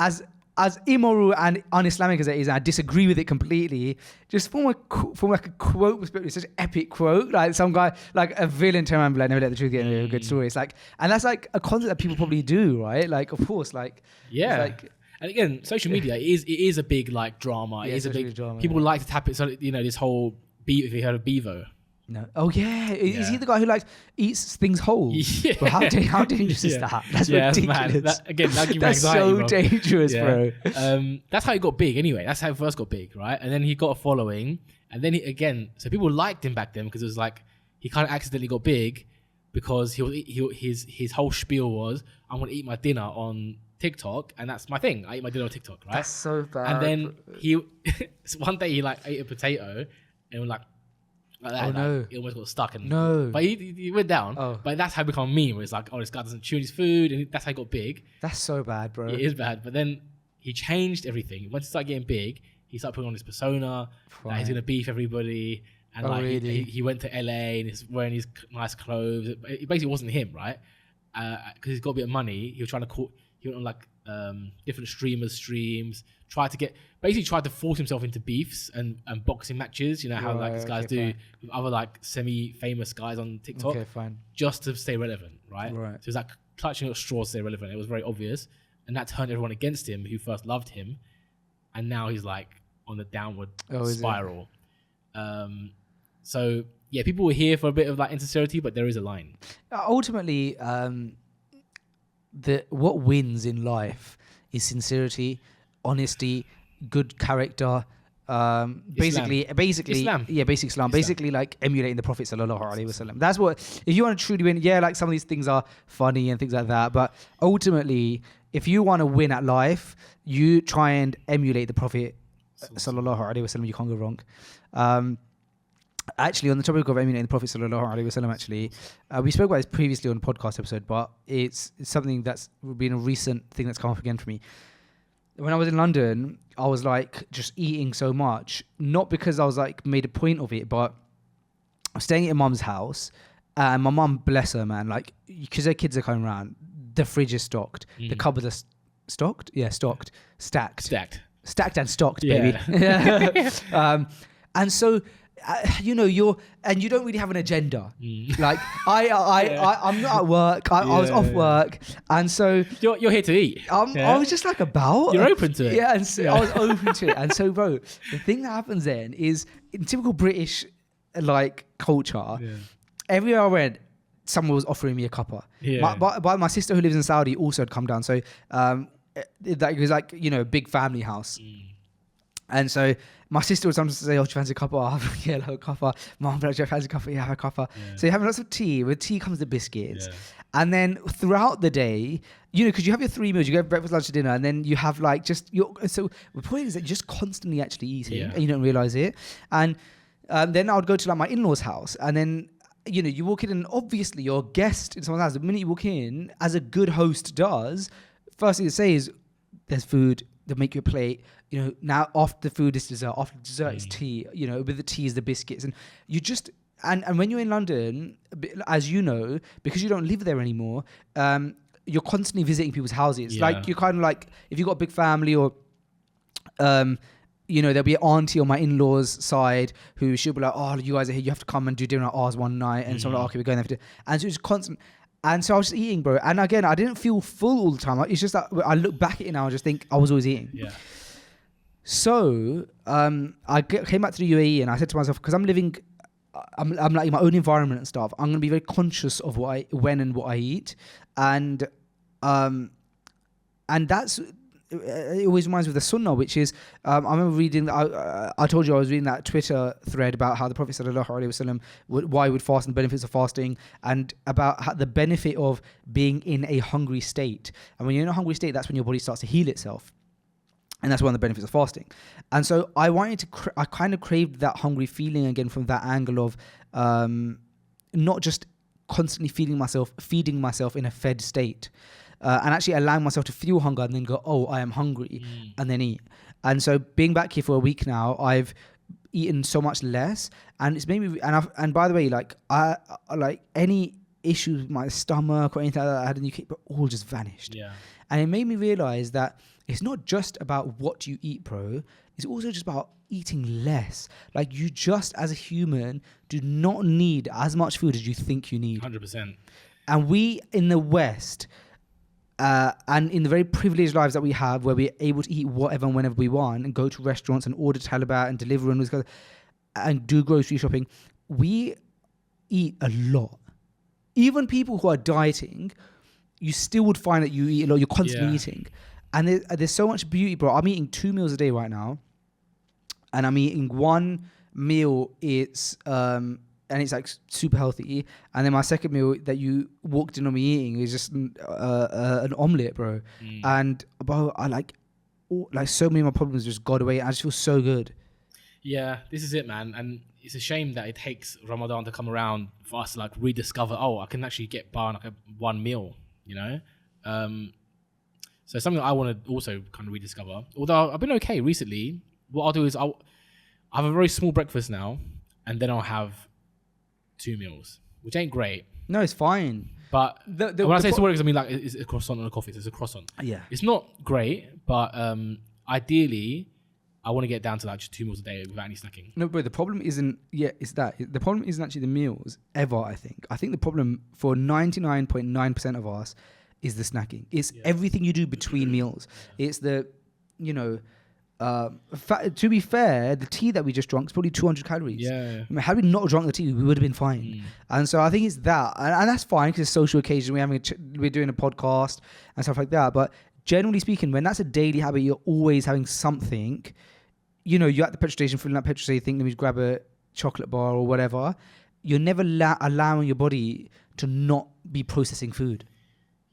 as immoral and un-Islamic as it is, and I disagree with it completely, just from like a quote perspective, such an epic quote, like some guy, like a villain turn around and be like, never let the truth get in the way of a good story. It's like, and that's like a concept that people probably do, right? Like, of course, like, yeah. Like, and again, social media it is a big like drama. Yeah, it is a big drama. People like to tap it. So, you know, this whole if you heard of Bevo. No. Oh yeah. Is he the guy who like eats things whole? Yeah. But how dangerous is that? That's ridiculous. That's so dangerous, bro. That's how he got big. Anyway, that's how he first got big, right? And then he got a following, and then so people liked him back then because it was like he kind of accidentally got big, because his whole spiel was, I'm gonna eat my dinner on TikTok, and that's my thing. I eat my dinner on TikTok, right? That's so bad. And then he one day he like ate a potato and was like that. Oh, no. He almost got stuck. And No. but he went down. Oh. But that's how it become a meme. Where it's like, oh, this guy doesn't chew his food, and that's how he got big. That's so bad, bro. It is bad. But then he changed everything. Once he started getting big, he started putting on his persona. That he's gonna beef everybody. And really? he went to LA and he's wearing his nice clothes. It basically wasn't him, right? Because he's got a bit of money. He was trying to he went on like different streams, tried to force himself into beefs and boxing matches. You know how like these guys do with other like semi-famous guys on TikTok. Okay, fine. Just to stay relevant, right? Right. So it's like clutching at straws to stay relevant. It was very obvious, and that turned everyone against him who first loved him, and now he's like on the downward spiral. So yeah, people were here for a bit of like insincerity, but there is a line. Ultimately, what wins in life is sincerity, honesty, good character. Basically, Islam. Yeah, basic Islam. Basically, like emulating the Prophet sallallahu alaihi wasallam. That's what. If you want to truly win, yeah, like some of these things are funny and things like that. But ultimately, if you want to win at life, you try and emulate the Prophet sallallahu alaihi wasallam. You can't go wrong. Actually, on the topic of emulating the Prophet sallallahu alaihi wasallam, we spoke about this previously on a podcast episode, but it's something that's been a recent thing that's come up again for me. When I was in London, I was like just eating so much, not because I was like made a point of it, but I was staying at mum's house, and my mum, bless her, man, like because her kids are coming around, the fridge is stocked, the cupboards are stocked, stacked and stocked, baby. Yeah. And so. You don't really have an agenda. Like I'm not at work. I was off work, and so you're here to eat. I was just like about. You're open to it. Yeah, and so I was open to it. And so, bro, the thing that happens then is in typical British like culture. Yeah. Everywhere I went, someone was offering me a cuppa. Yeah. My sister who lives in Saudi also had come down. So it was like a big family house. And so my sister would sometimes say, oh, do you fancy a cuppa? I'll have a cuppa. Mom, do you fancy a cuppa? Yeah, have a cuppa. Yeah. So you're having lots of tea. With tea comes the biscuits. Yeah. And then throughout the day, because you have your 3 meals, you go breakfast, lunch, and dinner, and then you have like so the point is that you're just constantly actually eating and you don't realize it. And then I would go to like my in-laws' house, and then you walk in and obviously you're a guest in someone's house. The minute you walk in, as a good host does, first thing to say is there's food. They'll make you a plate. Now after the food is dessert. After dessert is tea. With the tea is the biscuits, and you just and when you're in London, as you know, because you don't live there anymore, you're constantly visiting people's houses. Yeah. Like you're kind of like if you've got a big family or there'll be an auntie on my in-laws' side who she'll be like, oh, you guys are here, you have to come and do dinner at ours one night, and so I'm like, okay, we're going there for dinner. And so it's constant. And so I was just eating, bro. And again, I didn't feel full all the time. It's just that I look back at it now and just think I was always eating. Yeah. So I came back to the UAE and I said to myself, because I'm like in my own environment and stuff, I'm going to be very conscious of when and what I eat. And that's... It always reminds me of the Sunnah, which is I remember reading. I told you I was reading that Twitter thread about how the Prophet sallallahu alaihi wasallam why he would fast and the benefits of fasting, and about how the benefit of being in a hungry state. And when you're in a hungry state, that's when your body starts to heal itself, and that's one of the benefits of fasting. And so I wanted to. I kind of craved that hungry feeling again from that angle of not just constantly feeding myself in a fed state. And actually allowing myself to feel hunger and then go, oh, I am hungry, and then eat. And so being back here for a week now, I've eaten so much less, and it's made me. And by the way, like I like any issues with my stomach or anything like that I had in the UK, but all just vanished. Yeah. And it made me realize that it's not just about what you eat, bro. It's also just about eating less. Like you just, as a human, do not need as much food as you think you need. 100%. And we in the West. And in the very privileged lives that we have, where we're able to eat whatever and whenever we want, and go to restaurants and order Talabat and deliver and do grocery shopping, we eat a lot. Even people who are dieting, you still would find that you eat a lot. You're constantly eating, and there's so much beauty, bro. I'm eating 2 meals a day right now, and I'm eating one meal. It's and it's like super healthy. And then my second meal that you walked in on me eating is just an omelette, bro. And bro, I like so many of my problems just got away. I just feel so good. Yeah, this is it, man. And it's a shame that it takes Ramadan to come around for us to like rediscover, oh, I can actually get by on like one meal, you know? So something that I want to also kind of rediscover. Although I've been okay recently. What I'll do is I'll have a very small breakfast now, and then I'll have 2 meals, which ain't great. No, it's fine. But when I say small breakfast, I mean like it's a croissant and a coffee. So it's a croissant. Yeah. It's not great, but ideally, I want to get down to like just 2 meals a day without any snacking. No, bro, the problem isn't, it's that. The problem isn't actually the meals, ever, I think. I think the problem for 99.9% of us is the snacking. It's everything you do between meals. It's the, you know, to be fair, the tea that we just drank is probably 200 calories. Yeah. I mean, had we not drunk the tea, we would have been fine. And so I think it's that. And that's fine because it's a social occasion. We're doing a podcast and stuff like that. But generally speaking, when that's a daily habit, you're always having something. You know, you're at the petrol station filling up petrol, so you think, let me grab a chocolate bar or whatever. You're never allowing your body to not be processing food.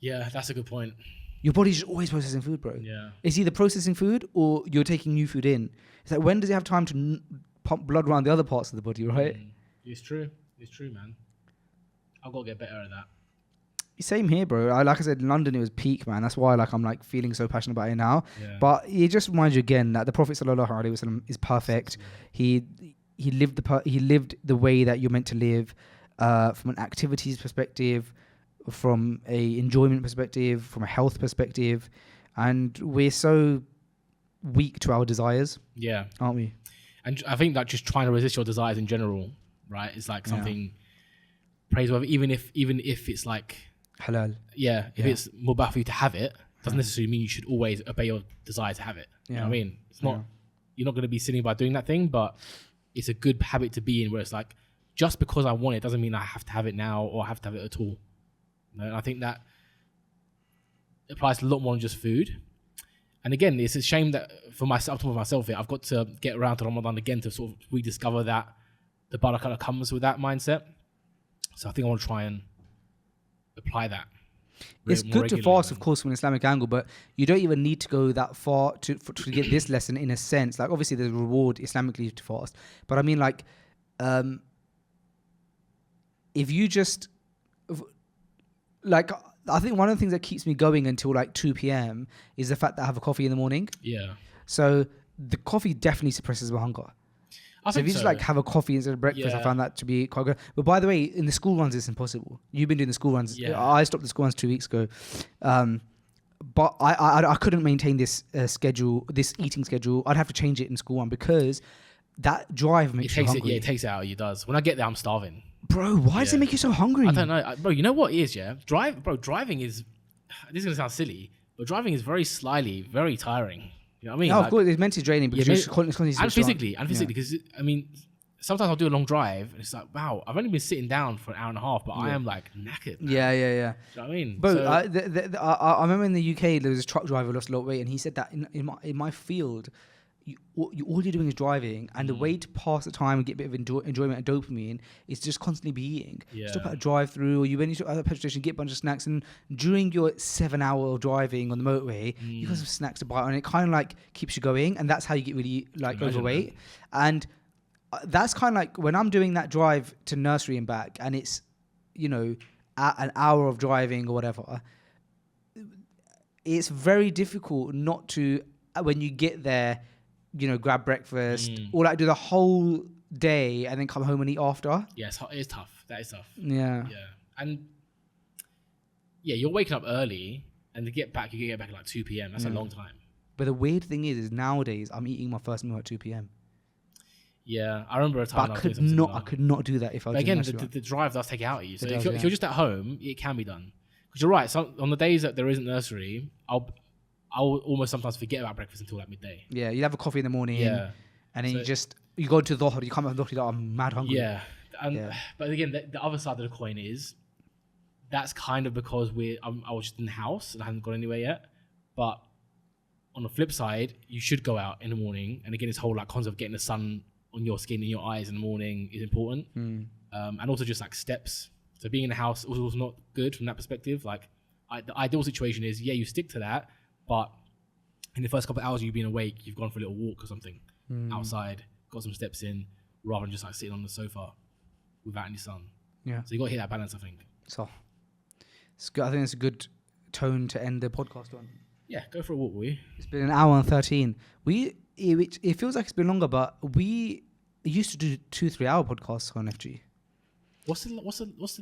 Yeah, that's a good point. Your body's just always processing food, bro. Yeah. It's either processing food or you're taking new food in. It's like, when does it have time to pump blood around the other parts of the body, right? It's true. It's true, man. I've got to get better at that. Same here, bro. Like I said, in London, it was peak, man. That's why I'm like feeling so passionate about it now. Yeah. But it just reminds you again that the Prophet sallallahu alaihi wasallam is perfect. He lived the way that you're meant to live, from an activities perspective, from a enjoyment perspective, from a health perspective, and we're so weak to our desires. Yeah, aren't we? And I think that just trying to resist your desires in general, right, is like something praiseworthy. Even if it's like halal. Yeah, if it's mubah for you to have it, doesn't necessarily mean you should always obey your desire to have it. You know what I mean? It's not. You're not going to be sinning by doing that thing, but it's a good habit to be in, where it's like, just because I want it doesn't mean I have to have it now or I have to have it at all. You know, and I think that applies to a lot more than just food. And again, it's a shame that for myself, I've got to get around to Ramadan again to sort of rediscover that the barakah that comes with that mindset. So I think I want to try and apply that. It's good to fast, of course, from an Islamic angle, but you don't even need to go that far to get this lesson, in a sense. Like, obviously, there's a reward Islamically to fast, but I mean, like, if you just, like, I think one of the things that keeps me going until like 2 p.m. is the fact that I have a coffee in the morning. Yeah. So the coffee definitely suppresses my hunger. So if you just like have a coffee instead of breakfast, I found that to be quite good. But by the way, in the school runs, it's impossible. You've been doing the school runs. Yeah. I stopped the school runs 2 weeks ago. But I couldn't maintain this schedule, this eating schedule. I'd have to change it in school run because that drive makes you hungry. It takes it out of you, does. When I get there, I'm starving. Bro, why does it make you so hungry? I don't know. Bro, you know what it is, yeah? Driving is, this is going to sound silly, but driving is very slyly, very tiring. You know what I mean? No, of course, it's mentally draining because you're constantly and physically, because I mean, sometimes I'll do a long drive and it's like, wow, I've only been sitting down for an hour and a half, but I am like knackered. Man. Yeah. Do you know what I mean? But I remember in the UK there was a truck driver who lost a lot of weight, and he said that in my field, all you're doing is driving, and the way to pass the time and get a bit of enjoyment and dopamine is just constantly be eating. Stop at a drive-through, or when you stop at a petrol station, get a bunch of snacks, and during your 7 hour of driving on the motorway, you got some snacks to buy, and it kind of like keeps you going, and that's how you get really like overweight. And that's kind of like when I'm doing that drive to nursery and back, and it's, you know, an hour of driving or whatever. It's very difficult not to, when you get there, you know, grab breakfast or like do the whole day and then come home and eat after. Yeah, it's tough. That is tough. Yeah. And you're waking up early, and to get back, you can get back at like 2 p.m. That's a long time. But the weird thing is nowadays I'm eating my first meal at 2 p.m. Yeah, I remember a time I could not do that if I was doing the drive does take it out of you. So if you're just at home, it can be done. Because you're right. So on the days that there isn't nursery, I'll almost sometimes forget about breakfast until like midday. Yeah, you have a coffee in the morning. Yeah, and then you go to Dhuhr, you come out of Dhuhr, you're like, I'm mad hungry. Yeah, but again, the other side of the coin is that's kind of because I was just in the house and I hadn't gone anywhere yet. But on the flip side, you should go out in the morning. And again, this whole like concept of getting the sun on your skin and your eyes in the morning is important. and also just like steps. So being in the house was not good from that perspective. Like the ideal situation is, you stick to that, but in the first couple of hours you've been awake, you've gone for a little walk or something outside, got some steps in, rather than just like sitting on the sofa without any sun. Yeah. So you got to hit that balance, I think. So it's good. I think it's a good tone to end the podcast on. Yeah, go for a walk, will you? It's been an hour and 13. It feels like it's been longer, but we used to do 2-3 hour podcasts on FG. What's the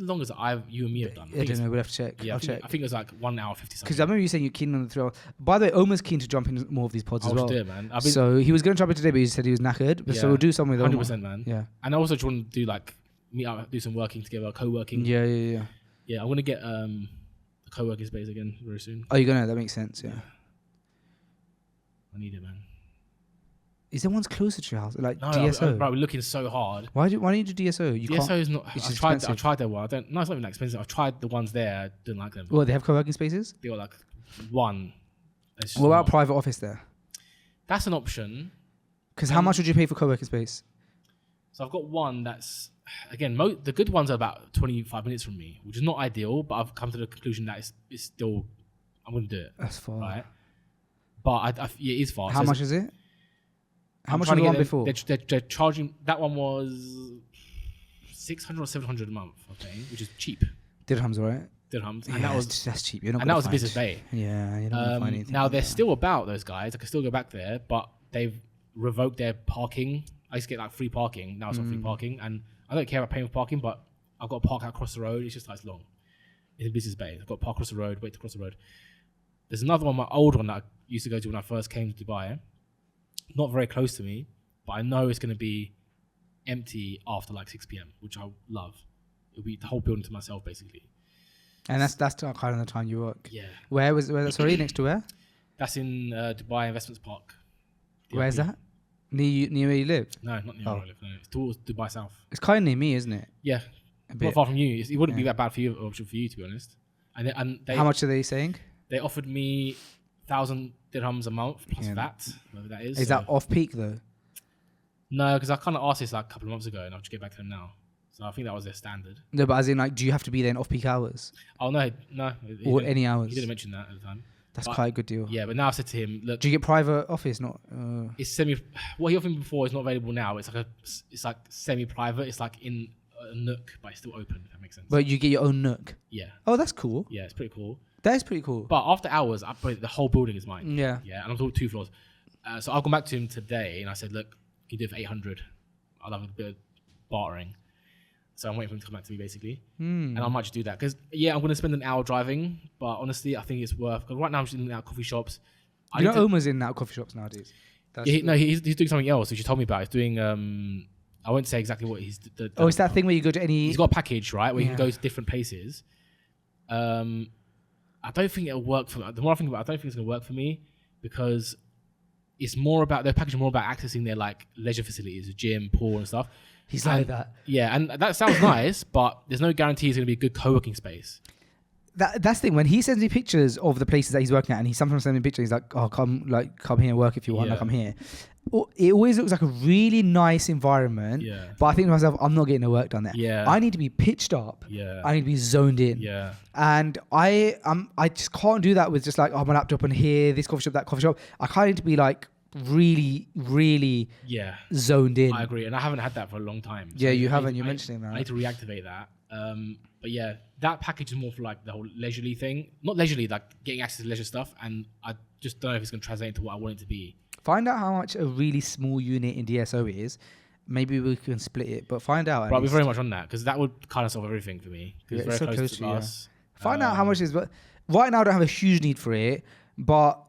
longest that you and me have done? I don't know. We'll have to check. Yeah, I'll check. I think it was like 1 hour 50 something. Because I remember you saying you're keen on the 3 hours. By the way, Omar's keen to jump in more of these pods as well. I was doing, man. So he was going to jump in today, but he said he was knackered. Yeah. So we'll do something with Omar. 100%, man. Yeah. And I also just want to do like meet up, do some working together, co-working. Yeah. Yeah, I'm gonna get a co-working space again very soon. Oh, you're gonna? That makes sense. Yeah. I need it, man. Is there ones closer to your house, like No, DSO? Bro, we're looking so hard. Why don't you do DSO? You DSO can't. is not. It's I tried that one. No, it's not even that expensive. I've tried the ones there. I didn't like them. Well, they have co-working spaces. They were like one. What about private office there? That's an option. Because how much would you pay for co-working space? So I've got one that's, again, the good ones are about 25 minutes from me, which is not ideal, but I've come to the conclusion that it's still, I'm going to do it. That's far. Right? But it is far. How much is it? How much was the one before? They're charging, that one was 600 or 700 a month, okay, which is cheap. Dirhams, right? Dirhams. Yeah, And that's cheap. You're not and that was a business bay. Yeah, you're not going to find anything. Now, they're still about, those guys. I can still go back there, but they've revoked their parking. I used to get like free parking. Now it's not free parking. And I don't care about paying for parking, but I've got to park out across the road. It's just like, it's long. It's a business bay. I've got to park across the road, wait to cross the road. There's another one, my old one that I used to go to when I first came to Dubai. Not very close to me, but I know it's going to be empty after like 6 p.m, which I love. It'll be the whole building to myself, basically. And that's kind of the time you work. Yeah. Where sorry, next to where? That's in Dubai Investments Park. Where's that? Near where you live? No, not near where I live. No. It's towards Dubai South. It's kind of near me, isn't it? Yeah. Not far from you. It wouldn't be that bad for you, option for you, to be honest. And they, how much are they saying? They offered me 1,000 dirhams a month plus VAT, whatever that is. Is that off peak though? No, because I kind of asked this like a couple of months ago, and I'll just get back to them now. So I think that was their standard. No, but as in, like, do you have to be there in off peak hours? Oh no. Or any hours? He didn't mention that at the time. That's quite a good deal. Yeah, but now I said to him, look. Do you get private office? Not. It's what he offered me before is not available now. It's like semi-private. It's like in a nook, but it's still open. If that makes sense. But you get your own nook. Yeah. Oh, that's cool. Yeah, it's pretty cool. That is pretty cool. But after hours, the whole building is mine. Yeah. Yeah, and I'm talking 2 floors. So I've gone back to him today, and I said, look, can you do it for 800? I'll have a bit of bartering. So I'm waiting for him to come back to me, basically. And I might just do that. Because, I'm going to spend an hour driving, but honestly, I think it's worth. Because right now I'm just in and out of coffee shops. Omar's in and out of coffee shops nowadays. He's doing something else, which you told me about. He's doing, I won't say exactly what he's... it's that thing where you go to any... He's got a package, right, where you can go to different places. I don't think it'll work for me. The more I think about it, I don't think it's going to work for me because it's more about... Their package is more about accessing their, like, leisure facilities, gym, pool and stuff. He's like that. Yeah, and that sounds nice, but there's no guarantee it's going to be a good co-working space. That's the thing. When he sends me pictures of the places that he's working at, and he sometimes sends me pictures, he's like, "Oh, come here and work if you want. Like, I'm here." It always looks like a really nice environment. Yeah. But I think to myself, I'm not getting the work done there. Yeah. I need to be pitched up. Yeah. I need to be zoned in. Yeah. And I just can't do that with just like, my laptop and here, this coffee shop, that coffee shop. I kind of need to be like really, really zoned in. I agree, and I haven't had that for a long time. So you haven't. You're mentioning that. I need to reactivate that. But yeah, that package is more for like the whole leisurely thing. Not leisurely, like getting access to leisure stuff, and I just don't know if it's going to translate into what I want it to be. Find out how much a really small unit in DSO is. Maybe we can split it, but find out. But I'll be very much on that because that would kind of solve everything for me. Yeah, it's very close to us. Yeah. Find out how much it is, but right now I don't have a huge need for it. But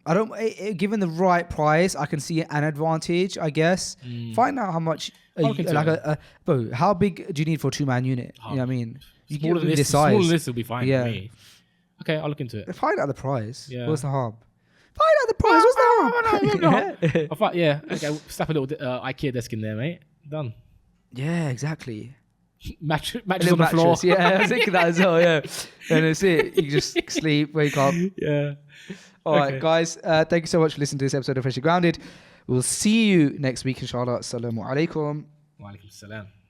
I don't. Given the right price, I can see an advantage. I guess. Find out how much. Bro, how big do you need for a 2-man unit? You know what I mean? You smaller than this, size. Smaller than this will be fine for me. Okay, I'll look into it. Find out the price. Yeah. What's the harm? Find out the price. What's the harm? Okay, slap a little IKEA desk in there, mate. Done. Yeah, exactly. Mattress on the floor. Yeah, I was thinking that as well. Yeah, and that's it. You just sleep, wake up. Yeah. All right, guys. Thank you so much for listening to this episode of Freshly Grounded. We'll see you next week, inshallah. Assalamu alaikum. Wa alaikum salam.